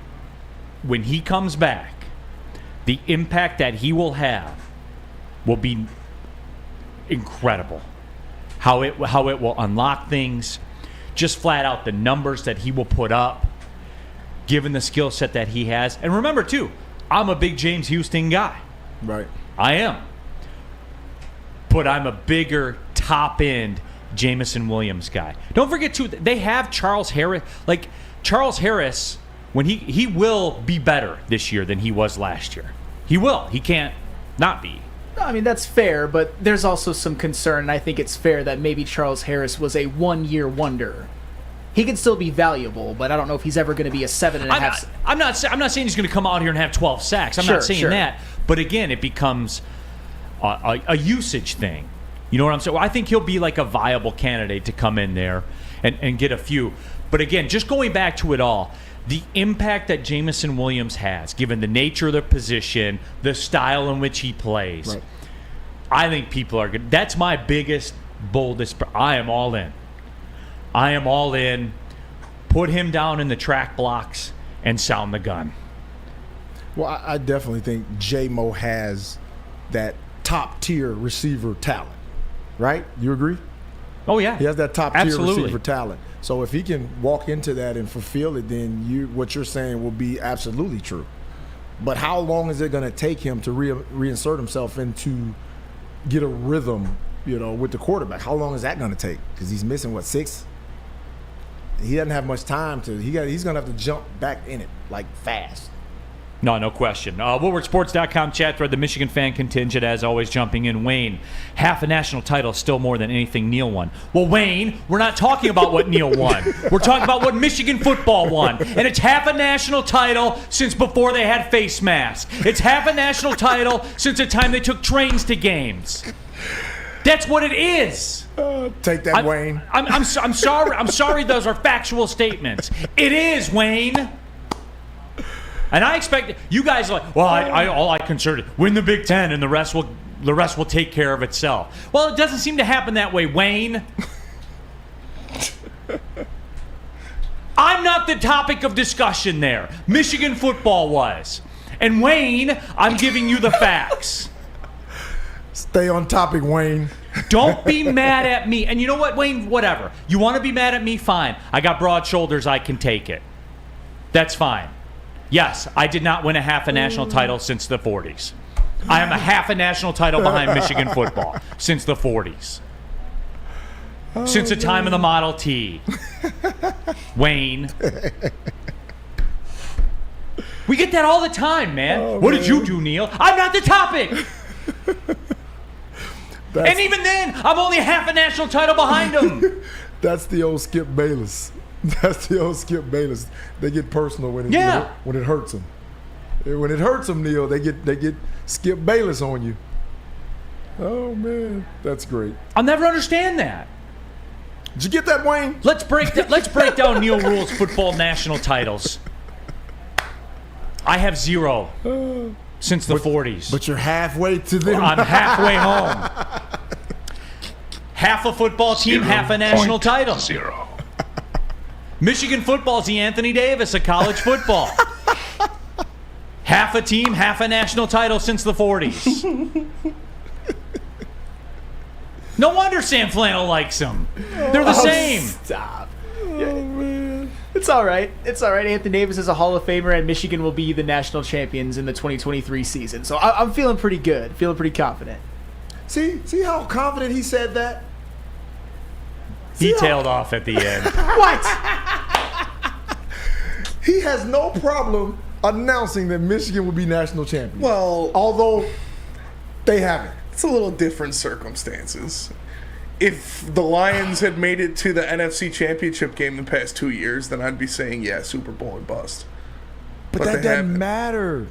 when he comes back, the impact that he will have will be incredible. How it will unlock things, just flat out the numbers that he will put up, given the skill set that he has. And remember, too, I'm a big James Houston guy. Right. I am. But I'm a bigger top-end Jamison Williams guy. Don't forget, too, they have Charles Harris. Like, Charles Harris, when he will be better this year than he was last year. He will. He can't not be. No, I mean, that's fair, but there's also some concern, and I think it's fair that maybe Charles Harris was a one-year wonder. He can still be valuable, but I don't know if he's ever going to be a 7.5. I'm not saying he's going to come out here and have 12 sacks. I'm not saying that. But again, it becomes a usage thing. You know what I'm saying? Well, I think he'll be like a viable candidate to come in there and get a few. But again, just going back to it all, the impact that Jamison Williams has, given the nature of the position, the style in which he plays, right. I think people are good. That's my biggest, boldest. I am all in. I am all in. Put him down in the track blocks and sound the gun. Well, I definitely think J-Mo has that top-tier receiver talent, right? You agree? Oh, yeah. He has that top-tier receiver talent. So if he can walk into that and fulfill it, then what you're saying will be absolutely true. But how long is it going to take him to reinsert himself into get a rhythm, with the quarterback? How long is that going to take? Because he's missing, 6? He doesn't have much time to. He's going to have to jump back in it, fast. No question. WoodwardSports.com chat thread, the Michigan fan contingent, as always, jumping in. Wayne, half a national title, still more than anything Neal won. Well, Wayne, we're not talking about what Neal won. We're talking about what Michigan football won. And it's half a national title since before they had face masks. It's half a national title since the time they took trains to games. That's what it is. Take that, Wayne. I'm sorry. I'm sorry. Those are factual statements. It is, Wayne. And I expect you guys are like, well, all I concerned win the Big Ten and the rest will take care of itself. Well, it doesn't seem to happen that way, Wayne. I'm not the topic of discussion there. Michigan football was. And Wayne, I'm giving you the facts. Stay on topic, Wayne. Don't be mad at me. And you know what, Wayne? Whatever. You want to be mad at me? Fine. I got broad shoulders. I can take it. That's fine. Yes, I did not win a half a national title since the 40s. I am a half a national title behind Michigan football since the 40s. Since the time of the Model T. Wayne. We get that all the time, man. What did you do, Neal? I'm not the topic. And even then, I'm only half a national title behind him. That's the old Skip Bayless. They get personal when it hurts them. When it hurts them, Neal, they get Skip Bayless on you. Oh man, that's great. I'll never understand that. Did you get that, Wayne? Let's break down Neal Ruhl's football national titles. I have 0 since the 40s. But you're halfway to them. I'm halfway home. Half a football team, half a national title. 0. Michigan football is the Anthony Davis of college football. Half a team, half a national title since the 40s. No wonder Sam Flannel likes them. They're the same. Stop. Man. It's all right. Anthony Davis is a Hall of Famer, and Michigan will be the national champions in the 2023 season. So I'm feeling pretty good, feeling pretty confident. See how confident he said that? He tailed off at the end. What? He has no problem announcing that Michigan will be national champions. Well, although They haven't. It's a little different circumstances. If the Lions had made it to the NFC Championship game the past 2 years, then I'd be saying, yeah, Super Bowl or bust. But that doesn't matter.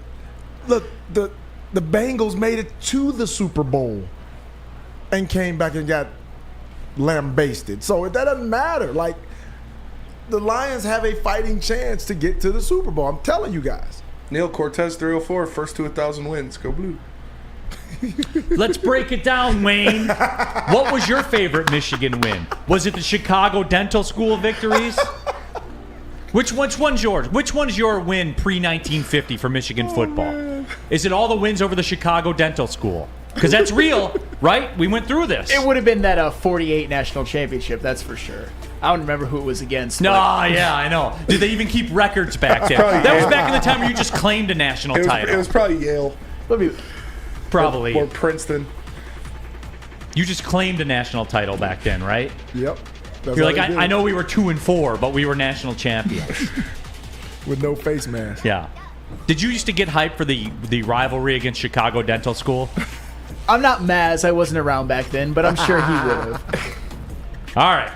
Look, the Bengals made it to the Super Bowl and came back and got lambasted. So that doesn't matter. Like, the Lions have a fighting chance to get to the Super Bowl. I'm telling you guys. Neal, Cortez 304, first to 1,000 wins. Go Blue. Let's break it down, Wayne. What was your favorite Michigan win? Was it the Chicago Dental School victories? Which one's yours? Which one's your win pre-1950 for Michigan football? Man. Is it all the wins over the Chicago Dental School? Because that's real, right? We went through this. It would have been that 48 national championship, that's for sure. I don't remember who it was against. No, yeah, I know. Did they even keep records back then? That was back in the time where you just claimed a national title. It was probably Yale. Probably. Or Princeton. You just claimed a national title back then, right? Yep. You're like, I know we were 2-4, but we were national champions. With no face mask. Yeah. Did you used to get hyped for the rivalry against Chicago Dental School? I'm not Maz. I wasn't around back then, but I'm sure he would have. All right.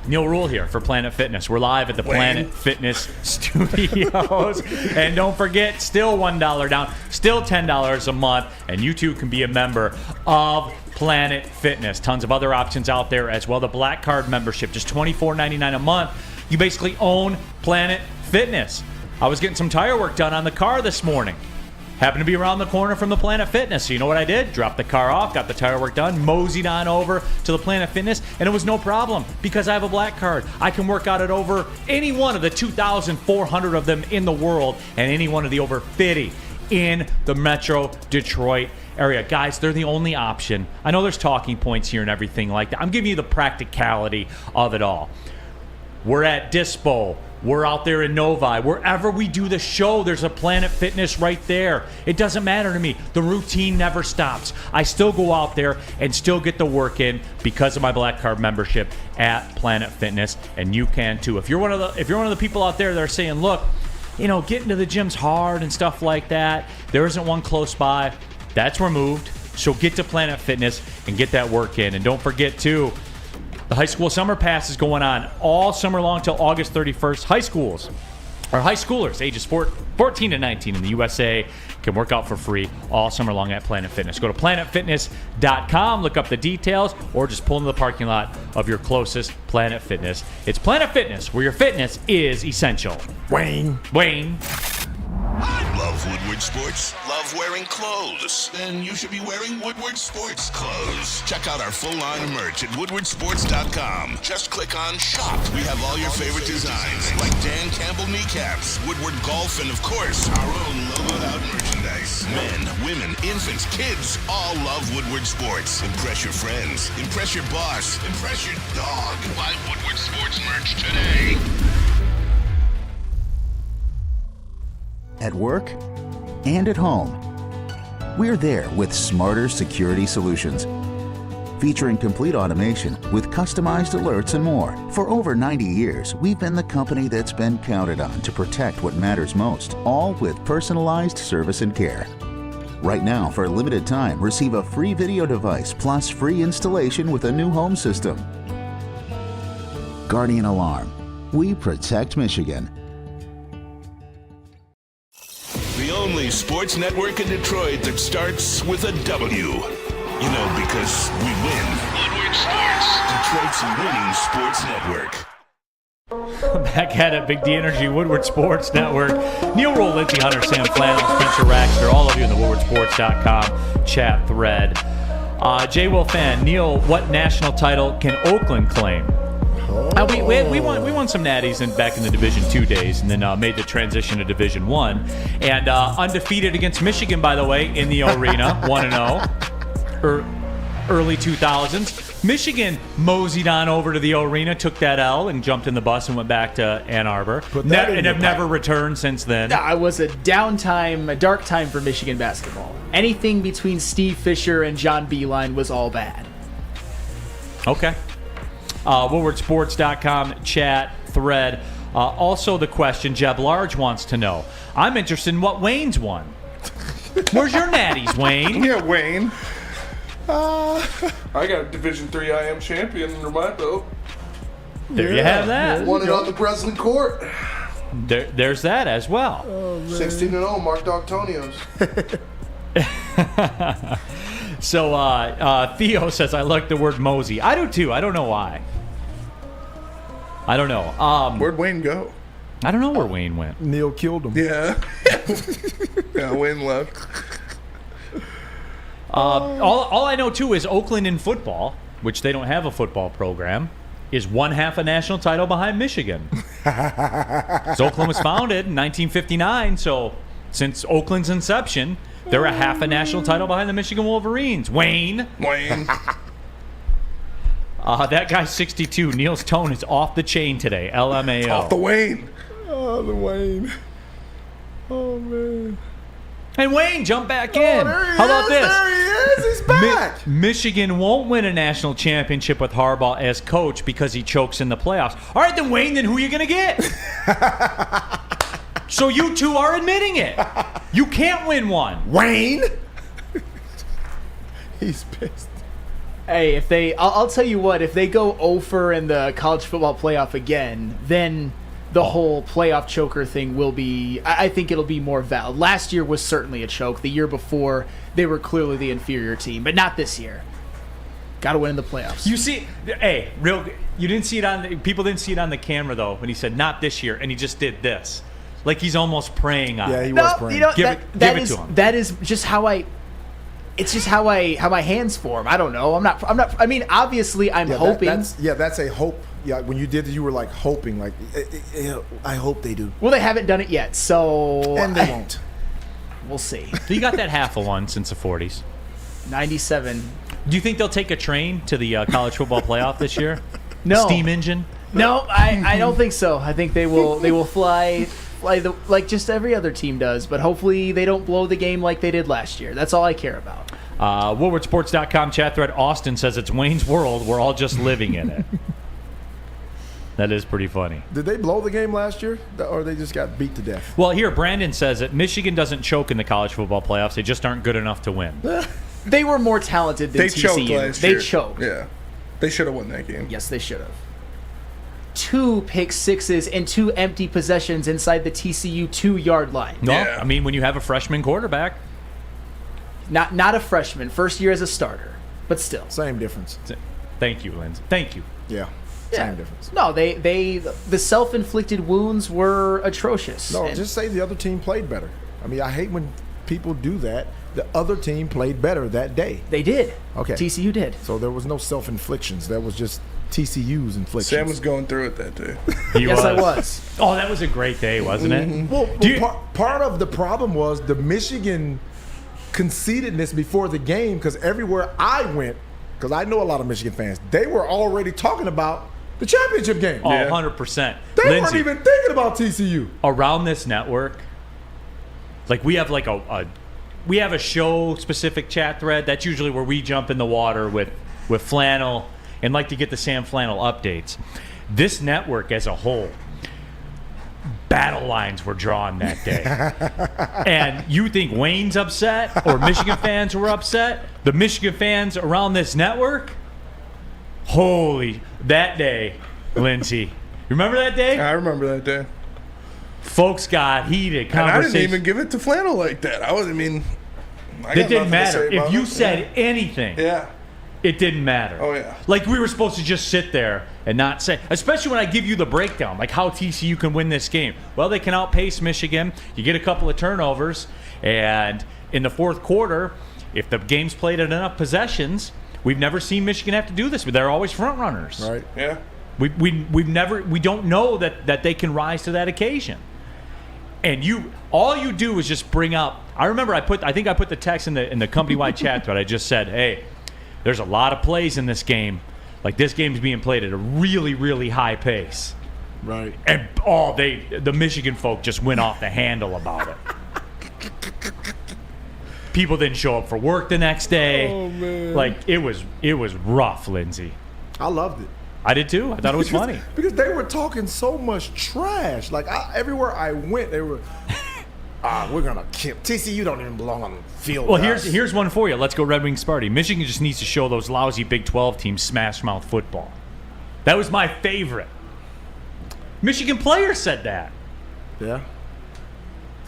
Neal Ruhl here for Planet Fitness. We're live at the Planet Fitness Studios. And don't forget, still $1 down, still $10 a month, and you too can be a member of Planet Fitness. Tons of other options out there as well. The Black Card membership, just $24.99 a month. You basically own Planet Fitness. I was getting some tire work done on the car this morning. Happened to be around the corner from the Planet Fitness. So you know what I did? Dropped the car off, got the tire work done, moseyed on over to the Planet Fitness, and it was no problem because I have a Black Card. I can work out at over any one of the 2,400 of them in the world and any one of the over 50 in the Metro Detroit area. Guys, they're the only option. I know there's talking points here and everything like that. I'm giving you the practicality of it all. We're at Dispo. We're out there in Novi. Wherever we do the show, there's a Planet Fitness right there. It doesn't matter to me. The routine never stops. I still go out there and still get the work in because of my Black Card membership at Planet Fitness, and you can too. If you're one of the people out there that are saying, look, you know, getting to the gym's hard and stuff like that, there isn't one close by, that's removed. So get to Planet Fitness and get that work in. And don't forget too, the high school summer pass is going on all summer long till August 31st. High schoolers ages 14 to 19 in the USA can work out for free all summer long at Planet Fitness. Go to planetfitness.com, look up the details, or just pull into the parking lot of your closest Planet Fitness. It's Planet Fitness, where your fitness is essential. Wayne. Love Woodward Sports? Love wearing clothes? Then you should be wearing Woodward Sports clothes. Check out our full line of merch at woodwardsports.com. Just click on shop. We have all your favorite designs, like Dan Campbell kneecaps, Woodward golf, and of course, our own logoed out merchandise. Men, women, infants, kids all love Woodward Sports. Impress your friends. Impress your boss. Impress your dog. Buy Woodward Sports merch today. At work and at home, we're there with smarter security solutions. Featuring complete automation with customized alerts and more. For over 90 years, we've been the company that's been counted on to protect what matters most, all with personalized service and care. Right now, for a limited time, receive a free video device plus free installation with a new home system. Guardian Alarm. We protect Michigan. The only sports network in Detroit that starts with a W. You know, because we win. Woodward Sports, Detroit's winning sports network. Back at it, Big D Energy, Woodward Sports Network. Neal Ruhl, Lindsay Hunter, Sam Flannel, Spencer Raxter, all of you in the woodwardsports.com chat thread. J. Will Fan, Neal, what national title can Oakland claim? We won some natties back in the Division II days, and then made the transition to Division I. And undefeated against Michigan, by the way, in the arena, 1-0, early 2000s. Michigan moseyed on over to the arena, took that L, and jumped in the bus and went back to Ann Arbor. And have never returned since then. It was a dark time for Michigan basketball. Anything between Steve Fisher and John Beilein was all bad. Okay. WoodwardSports.com chat thread. Also the question Jeb Large wants to know. I'm interested in what Wayne's won. Where's your natties, Wayne? Yeah, Wayne. I got a Division III IM champion under my belt. There you have that. Won it on the Breslin court. There's that as well. 16-0, Mark D'Antonio's. So Theo says, I like the word mosey. I do too. I don't know why. I don't know. Where'd Wayne go? I don't know where Wayne went. Neal killed him. Yeah. Yeah, Wayne left. All I know too is Oakland in football, which they don't have a football program, is one half a national title behind Michigan. So Oakland was founded in 1959, so since Oakland's inception, they're a half a national title behind the Michigan Wolverines. Wayne. That guy's 62. Neal's tone is off the chain today. LMAO. Off the Wayne. Oh, the Wayne. Oh, man. And Wayne, jump back in. How about this? There he is. He's back. Michigan won't win a national championship with Harbaugh as coach because he chokes in the playoffs. All right, then, Wayne, then who are you going to get? So you two are admitting it. You can't win one. Wayne? He's pissed. Hey, I'll tell you what, if they go 0-for in the college football playoff again, then the whole playoff choker thing will be, I think it'll be more valid. Last year was certainly a choke. The year before, they were clearly the inferior team, but not this year. Got to win in the playoffs. You see, you didn't see it people didn't see it on the camera, though, when he said, not this year, and he just did this. Like he's almost praying on it. Yeah, he was praying. You know, Give it to him. That is just how it's just how my hands form. I don't know. I'm not. I mean, obviously, I'm hoping. That's a hope. Yeah, when you did it, you were like hoping, like, I hope they do. Well, they haven't done it yet, so and they won't. We'll see. So you got that half of one since the 40s. 97. Do you think they'll take a train to the college football playoff this year? No. Steam engine? No, I don't think so. I think they will fly like just every other team does, but hopefully they don't blow the game like they did last year. That's all I care about. WoodwardSports.com chat thread. Austin says it's Wayne's world. We're all just living in it. That is pretty funny. Did they blow the game last year, or they just got beat to death? Well, here, Brandon says that Michigan doesn't choke in the college football playoffs. They just aren't good enough to win. They were more talented than TCU. Choked last year. They choked. Yeah. They should have won that game. Yes, they should have. 2 pick sixes and 2 empty possessions inside the TCU 2-yard line. No, I mean, when you have a freshman quarterback. Not a freshman. First year as a starter, but still. Same difference. Thank you, Lindsay. Thank you. Yeah. Same difference. No, the self-inflicted wounds were atrocious. No, just say the other team played better. I mean, I hate when people do that. The other team played better that day. They did. Okay. TCU did. So there was no self-inflictions. That was just TCU's inflictions. Sam was going through it that day. Yes, I was. Oh, that was a great day, wasn't it? Well, part of the problem was the Michigan conceitedness before the game, because everywhere I went, because I know a lot of Michigan fans, they were already talking about the championship game. Oh, 100%. They Lindsay, weren't even thinking about TCU. Around this network, like we have a show-specific chat thread. That's usually where we jump in the water with Flannel and like to get the Sam Flannel updates. This network as a whole, battle lines were drawn that day. And you think Wayne's upset or Michigan fans were upset? The Michigan fans around this network? That day, Lindsay. Remember that day? I remember that day. Folks got heated. And I didn't even give it to Flannel like that. It didn't matter. If you said anything, it didn't matter. Oh, yeah. Like we were supposed to just sit there and not say, especially when I give you the breakdown, like how TCU can win this game. Well, they can outpace Michigan. You get a couple of turnovers, and in the fourth quarter, if the game's played at enough possessions, we've never seen Michigan have to do this, but they're always front runners. Right. Yeah. We don't know that they can rise to that occasion. And all you do is just bring up. I remember I think I put the text in the company-wide chat thread. I just said, hey, there's a lot of plays in this game. Like this game's being played at a really, really high pace. Right. And the Michigan folk just went off the handle about it. People didn't show up for work the next day. Oh man. Like it was rough, Lindsay. I loved it. I did too. I thought it was funny. Because they were talking so much trash. Like everywhere I went, they were we're gonna kill TCU. Don't even belong on the field. Well, guys. here's one for you. Let's go Red Wings party. Michigan just needs to show those lousy Big 12 teams smash mouth football. That was my favorite. Michigan players said that. Yeah.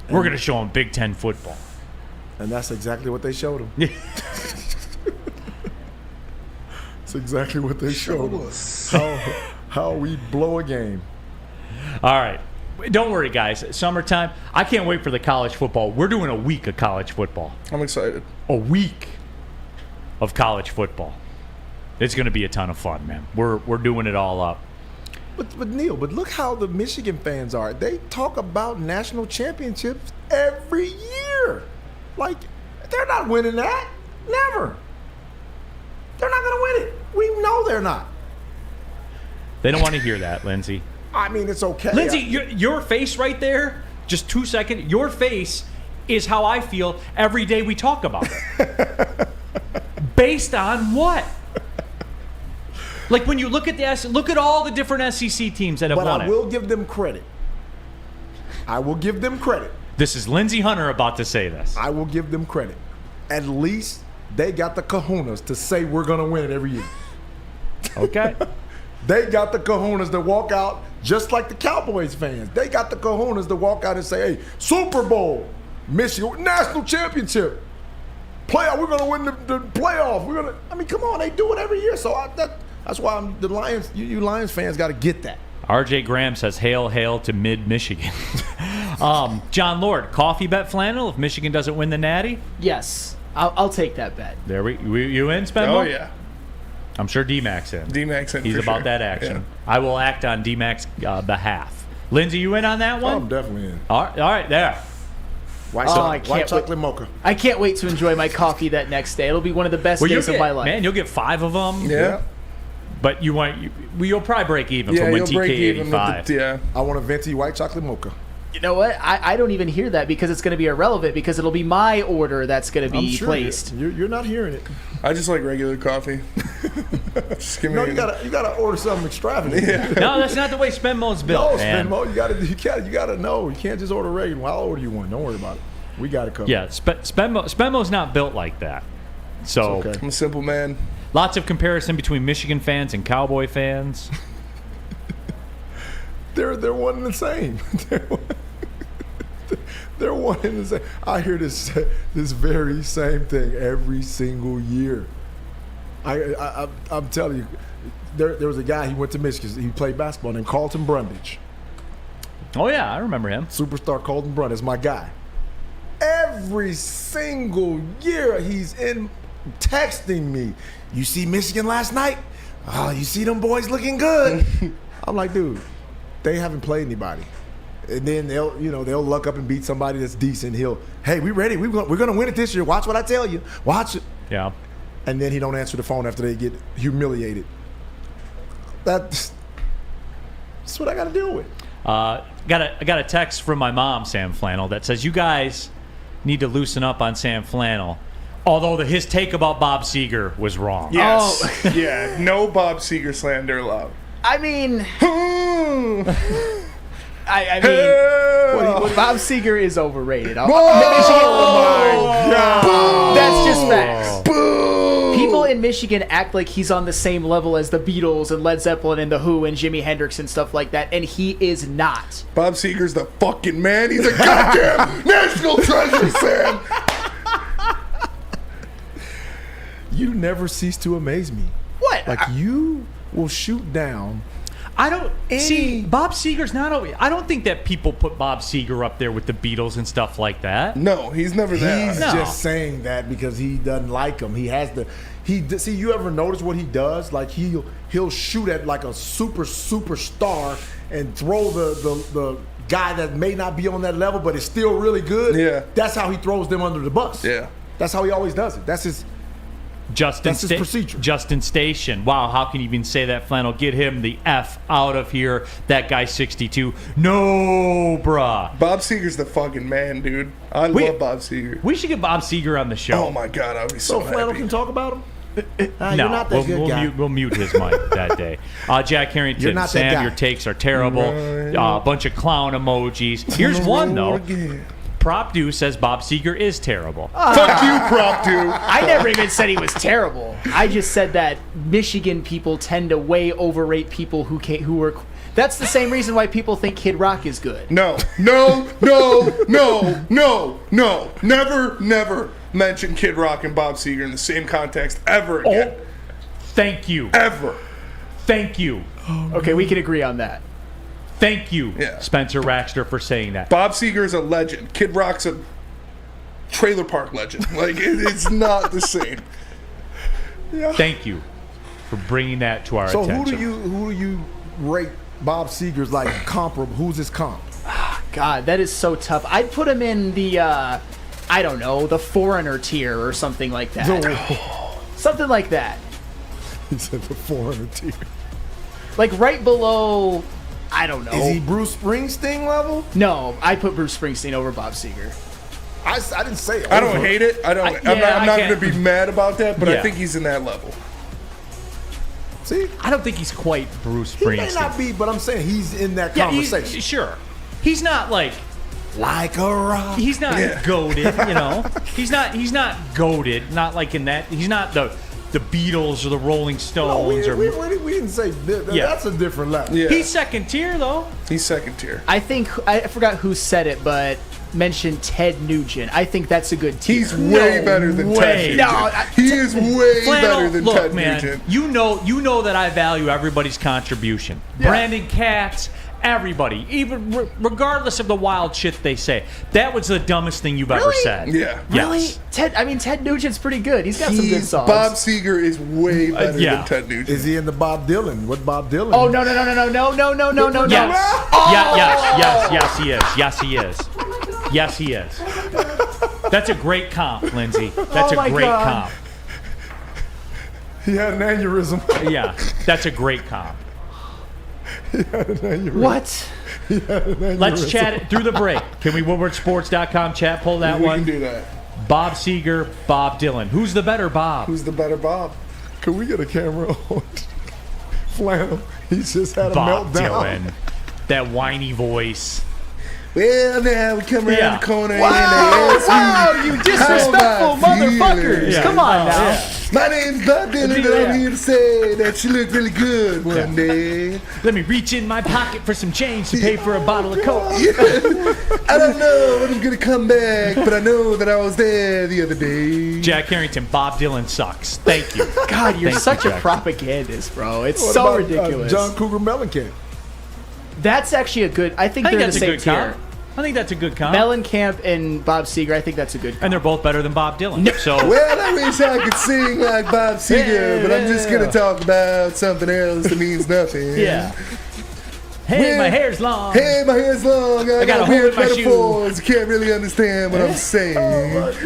We're going to show them Big 10 football. And that's exactly what they showed them. That's exactly what they showed us. How we blow a game. All right. Don't worry, guys. Summertime. I can't wait for the college football. We're doing a week of college football. I'm excited. A week of college football. It's going to be a ton of fun, man. We're doing it all up. But Neal, look how the Michigan fans are. They talk about national championships every year. Like, they're not winning that. Never. They're not going to win it. We know they're not. They don't want to hear that, Lindsay. I mean, it's okay. Lindsay, your face right there, just 2 seconds, your face is how I feel every day we talk about it. Based on what? Like when you look at all the different SEC teams that have won it. But I will give them credit. This is Lindsay Hunter about to say this. I will give them credit. At least they got the kahunas to say we're going to win it every year. Okay. They got the kahunas to walk out just like the Cowboys fans. They got the kahunas to walk out and say, hey, Super Bowl, Michigan, national championship, playoff, we're going to win the playoff. I mean, come on, they do it every year. So that's why the Lions, you Lions fans got to get that. RJ Graham says, hail, hail to mid-Michigan. John Lord, coffee bet flannel if Michigan doesn't win the Natty? Yes. I'll take that bet. There you in, Spenmo? Oh, yeah. I'm sure D-Mac's in. D-Mac's in. He's for about sure. that action. Yeah. I will act on D-Mac's behalf. Lindsay, you in on that one? I'm definitely in. All right, there. White chocolate mocha. I can't wait to enjoy my coffee that next day. It'll be one of the best days of my life. Man, you'll get 5 of them. Yeah. But you'll probably break even from when TK85. Yeah. I want a venti white chocolate mocha. You know what? I don't even hear that because it's going to be irrelevant because it'll be my order that's going to be placed. You're not hearing it. I just like regular coffee. Just give me you gotta order something extravagant. Yeah. No, that's not the way Spenmo's built, man. Spenmo, you gotta know. You can't just order regular. I'll order you one. Don't worry about it. We got it covered. Yeah, Spenmo's not built like that. So okay. I'm a simple man. Lots of comparison between Michigan fans and Cowboy fans. They're one and the same. They're one and the same. I hear this very same thing every single year. I'm telling you, there was a guy, he went to Michigan, he played basketball named Carlton Brundage. Oh yeah, I remember him. Superstar Carlton Brundage is my guy. Every single year he's texting me, you see Michigan last night? Oh, you see them boys looking good. I'm like, dude, they haven't played anybody. And then they'll luck up and beat somebody that's decent. Hey, we ready? We're gonna win it this year. Watch what I tell you. Watch it. Yeah. And then he don't answer the phone after they get humiliated. That's what I got to deal with. I got a text from my mom, Sam Flannel, that says you guys need to loosen up on Sam Flannel. Although his take about Bob Seger was wrong. Yes. Oh. Yeah. No Bob Seger slander allowed. I mean, Bob Seger is overrated. Oh my God. That's just facts. People in Michigan act like he's on the same level as the Beatles and Led Zeppelin and the Who and Jimi Hendrix and stuff like that, and he is not. Bob Seger's the fucking man. He's a goddamn national treasure, Sam. You never cease to amaze me. What? Like you will shoot down. I don't see Bob Seger's not. I don't think that people put Bob Seger up there with the Beatles and stuff like that. No, he's never that. He's just saying that because he doesn't like him. He has the. See, you ever notice what he does? Like he'll shoot at like a superstar and throw the guy that may not be on that level but is still really good. Yeah, that's how he throws them under the bus. Yeah, that's how he always does it. That's his procedure. Justin Station. Wow, how can you even say that, Flannel? Get him the F out of here. That guy's 62. No, bruh. Bob Seger's the fucking man, dude. I love Bob Seger. We should get Bob Seger on the show. Oh my God, I'd be so happy. Flannel can talk about him? No, you're not that good guy. We'll mute his mic that day. Jack Harrington, You're not that Sam, guy. your takes are terrible. A bunch of clown emojis. Here's one, though. Prop Do says Bob Seger is terrible. Fuck you, Prop Do. I never even said he was terrible. I just said that Michigan people tend to way overrate people who were. That's the same reason why people think Kid Rock is good. No. Never mention Kid Rock and Bob Seger in the same context ever again. Oh, thank you. Ever. Thank you. Okay, we can agree on that. Thank you, Spencer Raxter, for saying that. Bob Seger is a legend. Kid Rock's a trailer park legend. Like, it's not the same. Yeah. Thank you for bringing that to our So attention. who do you rate Bob Seger's like comparable? Who's his comp? God, that is so tough. I'd put him in the, I don't know, the Foreigner tier or something like that. Something like that. He said the Foreigner tier. Like right below, I don't know. Is he Bruce Springsteen level? No, I put Bruce Springsteen over Bob Seger. I didn't say it. I don't hate it. I'm not going to be mad about that, but Yeah. I think he's in that level. See? I don't think he's quite Bruce He Springsteen. may not be, but I'm saying he's in that Yeah, conversation. sure. He's not like a rock. He's not goated, you know. He's not goated. Not like in that. He's not the Beatles or the Rolling Stones. We didn't say that. Yeah. That's a different level. Yeah. He's second tier though. He's second tier. I think, I forgot who said it, but mentioned Ted Nugent. I think that's a good tier. He's way better than Ted Nugent. He is way better than Ted Nugent. You know that I value everybody's contribution. Yeah. Brandon Katz, everybody, even regardless of the wild shit they say. That was the dumbest thing you've ever said. Yeah. Really? Yes. Ted Nugent's pretty good. He's got some good songs. Bob Seger is way better yeah. than Ted Nugent. Is he in the Bob Dylan? What Bob Dylan? Oh, no. Yes. Oh! Yes, he is. Yes, he is. Yes, he is. That's a great comp, Lindsay. That's Oh a great comp. He had an aneurysm. Yeah, that's a great comp. He had an aneurysm. What? He had an aneurysm. Let's chat it through the break. Can we WoodwardSports.com chat pull that We one? can do that. Bob Seger, Bob Dylan. Who's the better Bob? Who's the better Bob? Can we get a camera on Flannel? He's just had a Bob meltdown. Dylan. That whiny voice. Well, now we come around the corner Wow, and they ask you disrespectful motherfuckers. Yeah. Come on now. Yeah. My name's Bob Dylan, but I'm here to say that you look really good one day. Let me reach in my pocket for some change to pay for a bottle of Coke. I don't know when I'm going to come back, but I know that I was there the other day. Jack Harrington, Bob Dylan sucks. Thank you. God, you're Thank such you, a Jack. propagandist, bro. It's What so about, ridiculous. John Cougar Mellencamp. That's actually a good. I think I think they're that's the a same good tier. comp. I think that's a good comp. Mellencamp and Bob Seger. I think that's a good. And they're both better than Bob Dylan. So Well, I wish I could sing like Bob Seger, but I'm just going to talk about something else that means nothing. yeah. Hey, my hair's long. Hey, my hair's long. I got a got hole weird in my shoe. metaphors. You can't really understand what I'm saying.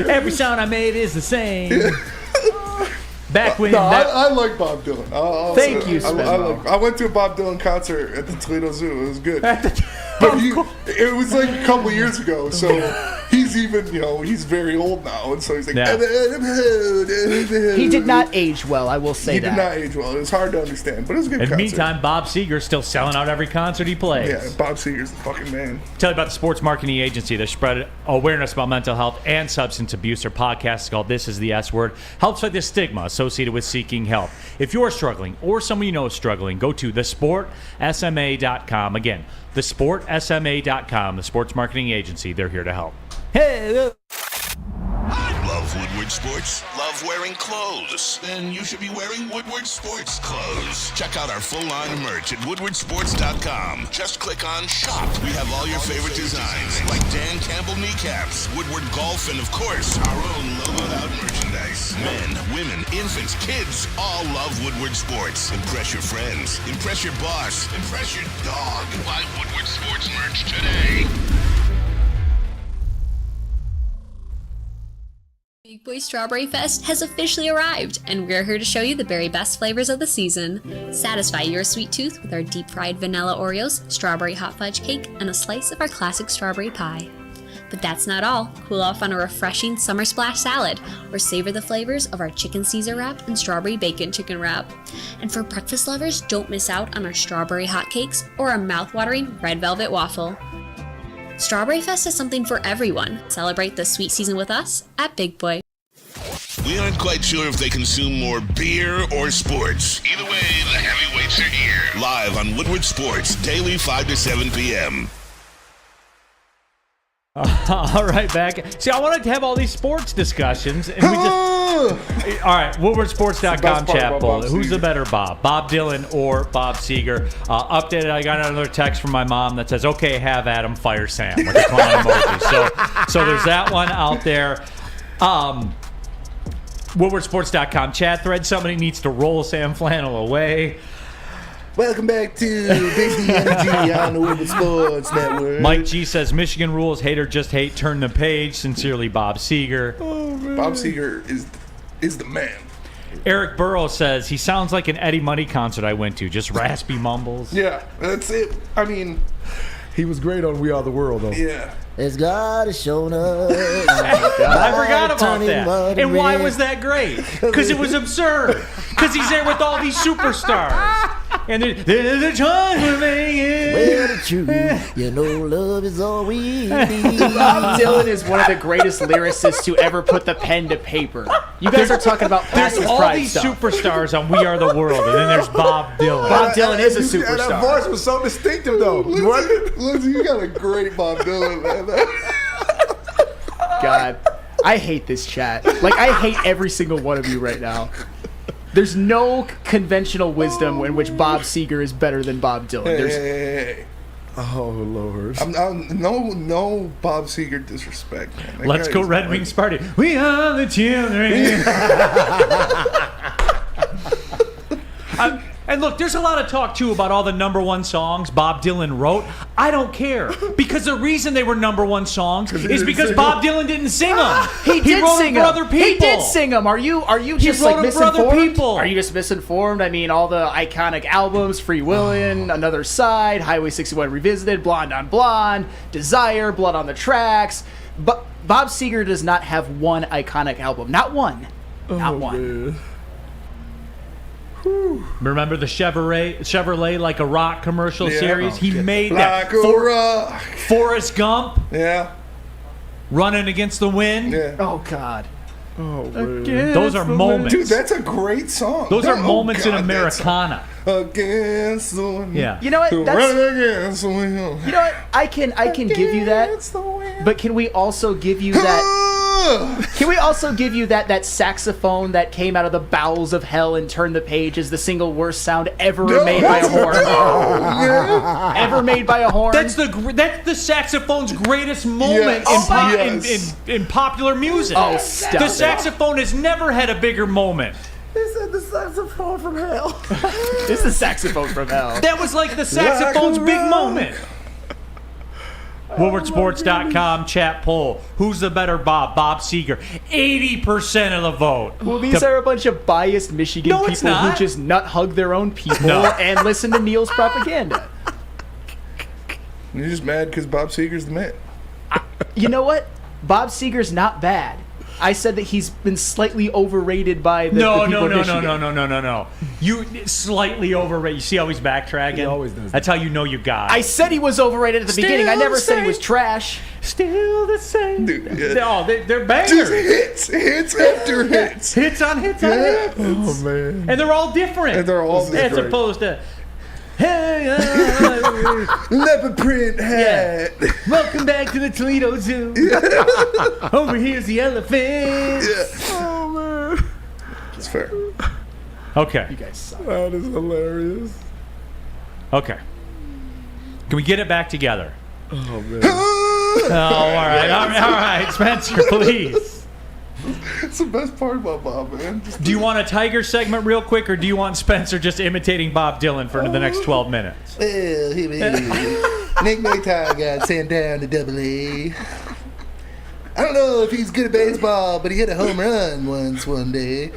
Every sound I made is the same. Back when No, that, I like Bob Dylan. Thank you, Spenmo. I went to a Bob Dylan concert at the Toledo Zoo. It was good. But it was like a couple years ago, so he's even, he's very old now, and so he's like, Yeah. He did not age well. I will say He that. did not age well. It was hard to understand, but it was a good in the concert. meantime, Bob Seger's still selling out every concert he plays. Yeah, Bob Seger's the fucking man. Tell you about the sports marketing agency that spread awareness about mental health and substance abuse. Their podcast is called This Is the S Word. Helps fight the stigma associated with seeking help. If you're struggling or someone you know is struggling, go to thesportsma.com. Again, thesportsma.com, the sports marketing agency. They're here to help. Hey, Love Woodward Sports? Love wearing clothes? Then you should be wearing Woodward Sports clothes. Check out our full line of merch at woodwardsports.com. Just click on Shop. We have all your favorite designs, like Dan Campbell kneecaps, Woodward Golf, and of course, our own logoed out merchandise. Men, women, infants, kids, all love Woodward Sports. Impress your friends. Impress your boss. Impress your dog. Buy Woodward Sports merch today. Big Boy Strawberry Fest has officially arrived, and we're here to show you the very best flavors of the season. Satisfy your sweet tooth with our deep-fried vanilla Oreos, strawberry hot fudge cake, and a slice of our classic strawberry pie. But that's not all. Cool off on a refreshing summer splash salad, or savor the flavors of our chicken Caesar wrap and strawberry bacon chicken wrap. And for breakfast lovers, don't miss out on our strawberry hotcakes or our mouth-watering red velvet waffle. Strawberry Fest is something for everyone. Celebrate the sweet season with us at Big Boy. We aren't quite sure if they consume more beer or sports. Either way, the heavyweights are here. Live on Woodward Sports, daily 5 to 7 p.m. All right, back. See, I wanted to have all these sports discussions, and we just. All right, WoodwardSports.com chat poll. Who's the better Bob Dylan or Bob Seger? Updated. I got another text from my mom that says, "Okay, have Adam fire Sam," with a clown emoji. So there's that one out there. WoodwardSports.com chat thread. Somebody needs to roll Sam Flannel away. Welcome back to Big D Energy on the Woodward Sports Network. Mike G says Michigan rules. Hater just hate. Turn the page. Sincerely, Bob Seger. Oh, Bob Seger is the man. Eric Burrow says he sounds like an Eddie Money concert I went to. Just raspy mumbles. Yeah, that's it. I mean, he was great on We Are the World, though. Yeah. It's God has shown up. I forgot about that. And why was that great? Because it was absurd. Because he's there with all these superstars. And there's a time we're making. Well, the truth, you know, love is all we need. Bob Dylan is one of the greatest lyricists to ever put the pen to paper. You guys are talking about past There's his all pride these stuff. superstars on We Are the World, and then there's Bob Dylan. Bob Dylan is a And superstar. that voice was so distinctive, though. Lindsay, you got a great Bob Dylan, man. God, I hate this chat. Like, I hate every single one of you right now. There's no conventional wisdom in which Bob Seger is better than Bob Dylan. Hey. Oh, Lord. No Bob Seger disrespect, man. That Let's guy go is Red great. Wings Party. We are the children. And look, there's a lot of talk, too, about all the number one songs Bob Dylan wrote. I don't care. Because the reason they were number one songs is because Bob Dylan didn't sing them. He did wrote sing them for them. other people. He did sing them. Are you just wrote like them for other misinformed? people. Are you just misinformed? I mean, all the iconic albums: Free Willin', Another Side, Highway 61 Revisited, Blonde on Blonde, Desire, Blood on the Tracks. But Bob Seger does not have one iconic album. Not one. Not one. Man. Remember the Chevrolet Like a Rock commercial Yeah. series? He made that. Like a rock. Forrest Gump Yeah. running against the wind. Yeah. Oh, God. Oh, man. Those are moments. Dude, that's a great song. Those are moments in God, that's Americana. Against the wind. Yeah. You know what? Run against the wind. You know what? I can give you that. But can we also give you that? Can we also give you that saxophone that came out of the bowels of hell and turned the page as the single worst sound ever made by a horn? Ever made by a horn? That's the saxophone's greatest moment in popular music. Oh, stop The it. saxophone has never had a bigger moment. He said the saxophone from hell. It's the saxophone from hell. That was like the saxophone's big moment. WoodwardSports.com chat poll. Who's the better Bob? Bob Seger. 80% of the vote. Well, these are a bunch of biased Michigan No, it's people who not. just nut hug their own people No. and listen to Neal's propaganda. You're just mad because Bob Seger's the man. You know what? Bob Seger's not bad. I said that he's been slightly overrated by the people in Michigan. No. You slightly overrated. You see how he's backtracking? He always does that. That's how you know you got it. I said he was overrated at the beginning. I never said he was trash. Still the same. Dude, yeah. No, they're bangers. Just hits after hits. Hits on hits on hits. Oh, man. And they're all different. And they're all As different. opposed to, hey, Leopard print hat. welcome back to the Toledo Zoo. Over here's the elephant. Yeah. Oh, man. It's fair. Okay. You guys suck. That is hilarious. Okay. Can we get it back together? Oh, man. Oh, all right, Spencer, please. It's the best part about Bob, man. Do you want a Tiger segment real quick, or do you want Spencer just imitating Bob Dylan for the next 12 minutes? Well, Nick Maytime got sent down to Double-A. I don't know if he's good at baseball, but he hit a home run once one day.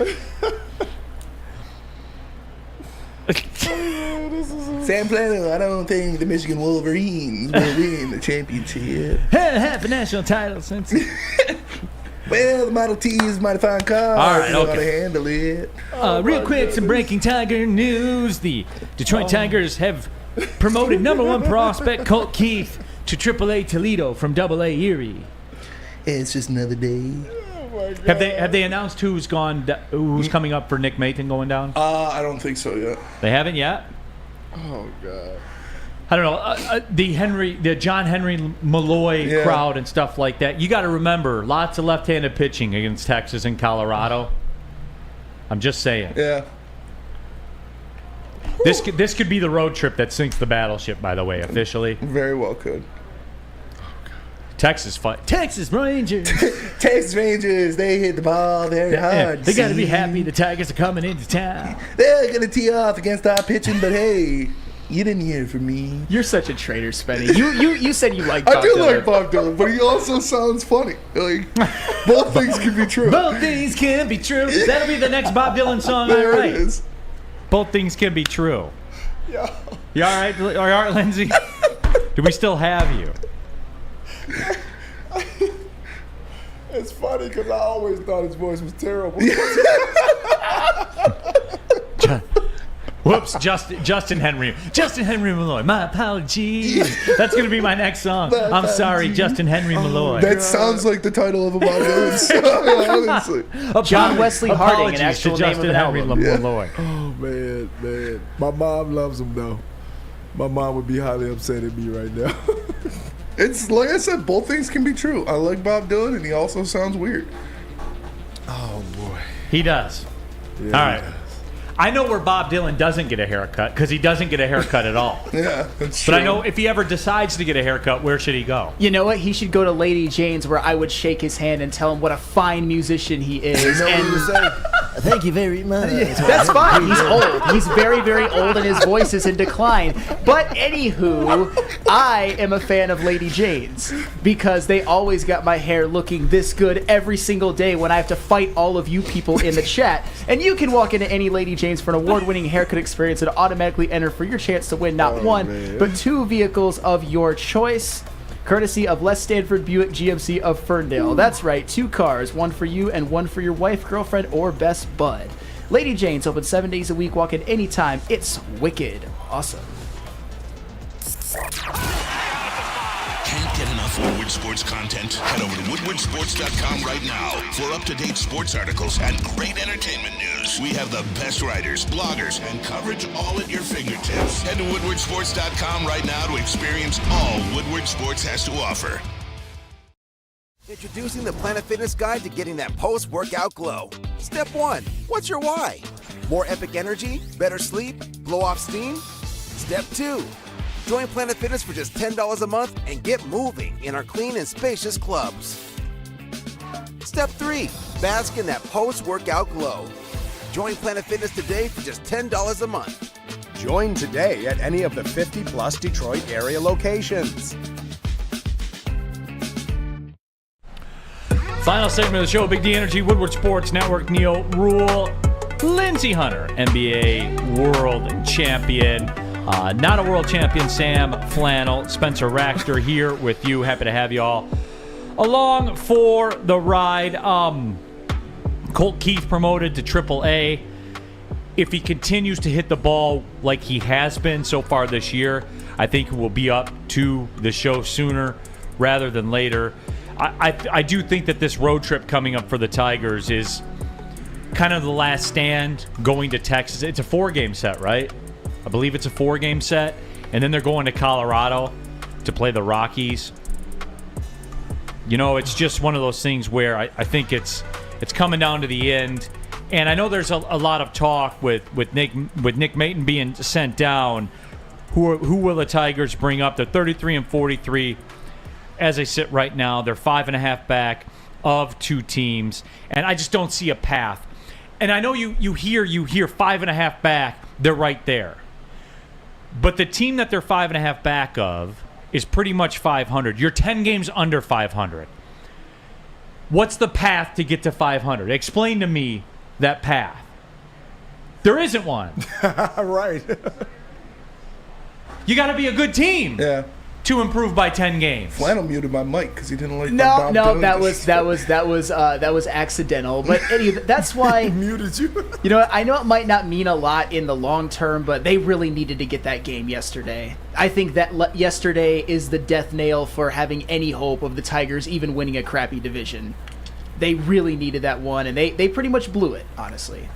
Sam Flannel, I don't think the Michigan Wolverines will win the championship. Half a national title since. Well, the Model T is a mighty fine car. All right, if you know how okay. to handle it. Real quick, some breaking Tiger news. The Detroit Tigers have promoted number one prospect Colt Keith to AAA Toledo from AA Erie. It's just another day. Have they announced who's coming up for Nick Maton going down? I don't think so yet. They haven't yet? Oh, God. I don't know. The John Henry Malloy crowd and stuff like that. You got to remember, lots of left-handed pitching against Texas and Colorado. I'm just saying. Yeah. This could be the road trip that sinks the battleship, by the way, officially. Very well could. Texas Rangers. Texas Rangers, they hit the ball very hard. They got to be happy the Tigers are coming into town. They're going to tee off against our pitching, but hey, you didn't hear from me. You're such a traitor, Spenny. You said you liked Bob I do Dylan. like Bob Dylan, but he also sounds funny. Like, both things can be true. Both things can be true. That'll be the next Bob Dylan song I write. It is. Both things can be true. Yeah. You all right? All right, Lindsay? Do we still have you? It's funny because I always thought his voice was terrible. Whoops, Justin Henry Malloy. My apologies. That's going to be my next song. I'm sorry, Justin Henry Malloy. That sounds like the title of a Bob Dylan song, honestly. John Wesley Harding, an actual name of Justin an Henry album. Malloy. Oh, man. My mom loves him, though. My mom would be highly upset at me right now. It's like I said, both things can be true. I like Bob Dylan, and he also sounds weird. Oh, boy. He does. Yeah, All right. I know where Bob Dylan doesn't get a haircut because he doesn't get a haircut at all. Yeah, that's true. But I know if he ever decides to get a haircut, where should he go? You know what? He should go to Lady Jane's, where I would shake his hand and tell him what a fine musician he is. You know what you say? Thank you very much. That's fine. He's old. He's very, very old, and his voice is in decline. But anywho, I am a fan of Lady Jane's because they always got my hair looking this good every single day when I have to fight all of you people in the chat. And you can walk into any Lady Jane's for an award-winning haircut experience and automatically enter for your chance to win not one, but 2 vehicles of your choice, courtesy of Les Stanford Buick GMC of Ferndale. That's right, 2 cars, 1 for you and 1 for your wife, girlfriend, or best bud. Lady Jane's open 7 days a week. Walk in anytime. It's wicked awesome. Can't get enough Woodward Sports content? Head over to woodwardsports.com right now for up-to-date sports articles and great entertainment news. We have the best writers, bloggers, and coverage all at your fingertips. Head to woodwardsports.com right now to experience all Woodward Sports has to offer. Introducing the Planet Fitness Guide to getting that post-workout glow. Step 1. What's your why? More epic energy? Better sleep? Blow off steam? Step 2. Join Planet Fitness for just $10 a month and get moving in our clean and spacious clubs. Step 3. Bask in that post-workout glow. Join Planet Fitness today for just $10 a month. Join today at any of the 50-plus Detroit area locations. Final segment of the show, Big D Energy, Woodward Sports Network, Neal, Ruhl, Lindsay Hunter, NBA world champion. Not a world champion, Sam Flannel, Spencer Raxter here with you. Happy to have you all along for the ride. Colt Keith promoted to AAA. If he continues to hit the ball like he has been so far this year, I think he will be up to the show sooner rather than later. I do think that this road trip coming up for the Tigers is kind of the last stand going to Texas. It's a 4-game set, right? I believe it's a 4-game set. And then they're going to Colorado to play the Rockies. You know, it's just one of those things where I think it's coming down to the end. And I know there's a lot of talk with Nick Maton being sent down. Who will the Tigers bring up? They're 33-43 as they sit right now. They're 5.5 back of 2 teams. And I just don't see a path. And I know you hear 5.5 back. They're right there. But the team that they're 5.5 back of is pretty much 500. You're 10 games under 500. What's the path to get to 500? Explain to me that path. There isn't one. Right. You got to be a good team. Yeah. to improve by 10 games. Flannel muted my mic because he didn't like. No, that was accidental. But anyway, that's why muted you. You know, I know it might not mean a lot in the long term, but they really needed to get that game yesterday. I think that yesterday is the death nail for having any hope of the Tigers even winning a crappy division. They really needed that one, and they pretty much blew it, honestly.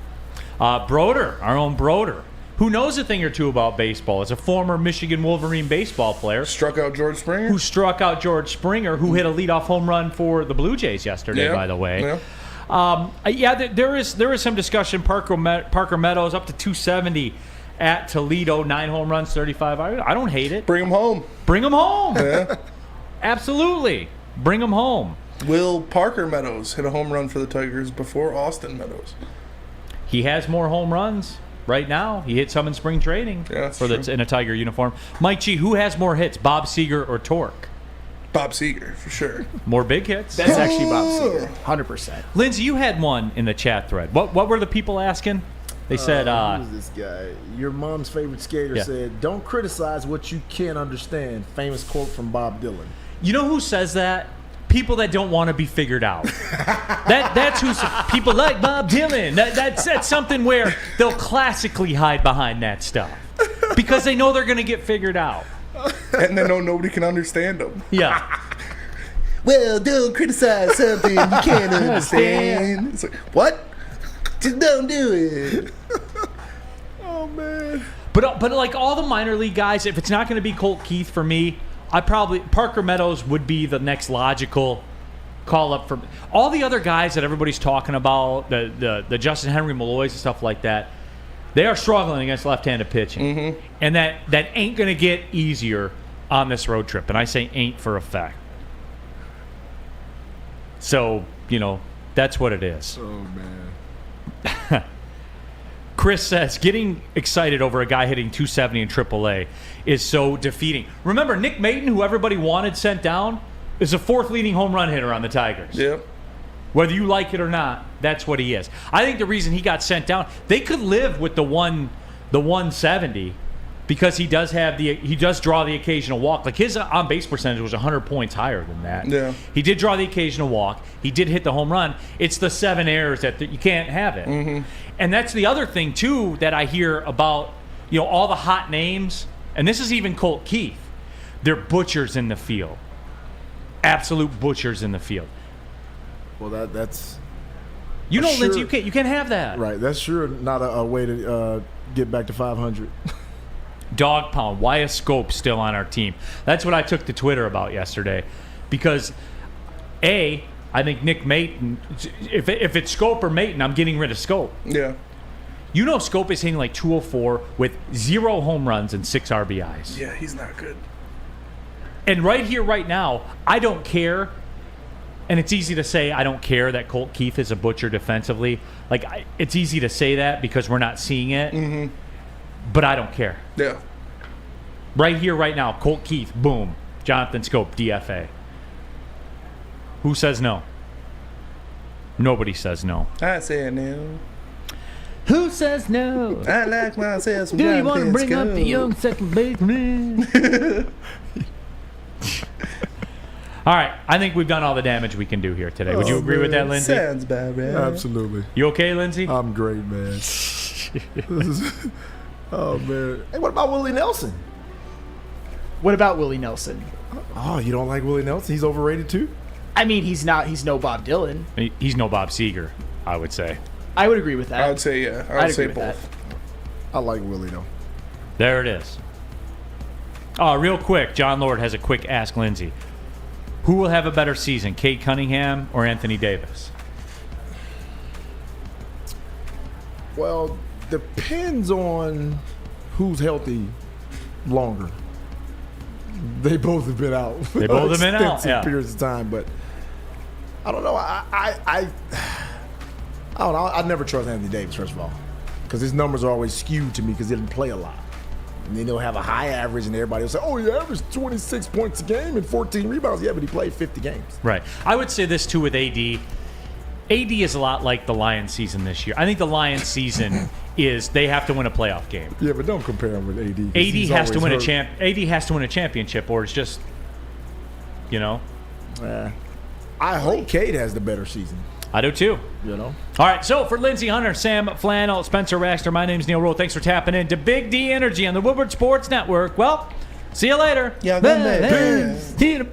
Broder, our own Broder, who knows a thing or two about baseball, is a former Michigan Wolverine baseball player. Struck out George Springer? Who struck out George Springer, who hit a leadoff home run for the Blue Jays yesterday, by the way. Yeah. There is some discussion. Parker Meadows up to 270 at Toledo, 9 home runs, 35. I don't hate it. Bring him home. Bring him home. Yeah. Absolutely. Bring him home. Will Parker Meadows hit a home run for the Tigers before Austin Meadows? He has more home runs right now. He hit some in spring training in a Tiger uniform. Mike G, who has more hits, Bob Seger or Torque? Bob Seger, for sure. More big hits? That's actually Bob Seger, 100%. Lindsay, you had one in the chat thread. What were the people asking? They said, who's this guy? Your mom's favorite skater said, "Don't criticize what you can't understand." Famous quote from Bob Dylan. You know who says that? People that don't want to be figured out. That's who people like Bob Dylan. That's something where they'll classically hide behind that stuff because they know they're going to get figured out, and they know nobody can understand them. Yeah. Well, don't criticize something you can't understand. It's like, what? Just don't do it. Oh man. But like all the minor league guys, if it's not going to be Colt Keith for me, Parker Meadows would be the next logical call up for all the other guys that everybody's talking about, the Justin Henry Malloys and stuff like that. They are struggling against left-handed pitching, and that ain't going to get easier on this road trip. And I say ain't for a fact. So that's what it is. Oh man. Chris says, getting excited over a guy hitting 270 in AAA is so defeating. Remember, Nick Maton, who everybody wanted sent down, is a 4th leading home run hitter on the Tigers. Yep. Whether you like it or not, that's what he is. I think the reason he got sent down, they could live with the 170 because he does draw the occasional walk. Like his on base percentage was 100 points higher than that. Yeah. He did draw the occasional walk. He did hit the home run. It's the 7 errors that you can't have it. And that's the other thing too that I hear about, all the hot names, and this is even Colt Keith. They're butchers in the field. Absolute butchers in the field. Well, that's Lindsay, you can't have that. Right. That's sure not a way to get back to 500. Dog pound. Why is Scope still on our team? That's what I took to Twitter about yesterday. Because, I think Nick Maton, if it's Scope or Maton, I'm getting rid of Scope. Yeah. Scope is hitting like 204 with 0 home runs and 6 RBIs. Yeah, he's not good. And right here, right now, I don't care. And it's easy to say I don't care that Colt Keith is a butcher defensively. It's easy to say that because we're not seeing it. But I don't care. Yeah. Right here, right now, Colt Keith, boom. Jonathan Scope, DFA. Who says no? Nobody says no. I say no. Who says no? I like myself some Do you want to Jonathan bring up the Scope. young second baseman? All right, I think we've done all the damage we can do here today. Would you agree with that, Lindsay? Sounds about right. Absolutely. You okay, Lindsay? I'm great, man. Oh man. Hey, what about Willie Nelson? What about Willie Nelson? Oh, you don't like Willie Nelson? He's overrated too? I mean, he's no Bob Dylan. He's no Bob Seger, I would say. I would agree with that. I would say, yeah. I would say both. I like Willie, though. There it is. Real quick, John Lord has a quick Ask Lindsay. Who will have a better season, Cade Cunningham or Anthony Davis? Well, depends on who's healthy longer. They both have been out. They both have been out, extensive periods of time, but I don't know. I don't know. I'd never trust Anthony Davis, first of all, because his numbers are always skewed to me because he didn't play a lot. And then he'll have a high average, and everybody will say, "Oh, he averaged 26 points a game and 14 rebounds." Yeah, but he played 50 games. Right. I would say this too with AD. AD is a lot like the Lions season this year. I think the Lions season is they have to win a playoff game. Yeah, but don't compare him with AD. 'cause AD he's has to always win hurt. AD has to win a championship, or it's just, I hope Cade has the better season. I do too. All right, so for Lindsay Hunter, Sam Flannel, Spencer Raster, my name's Neal Ruhl. Thanks for tapping in to Big D Energy on the Woodward Sports Network. Well, see you later. Yeah, good night. Peace.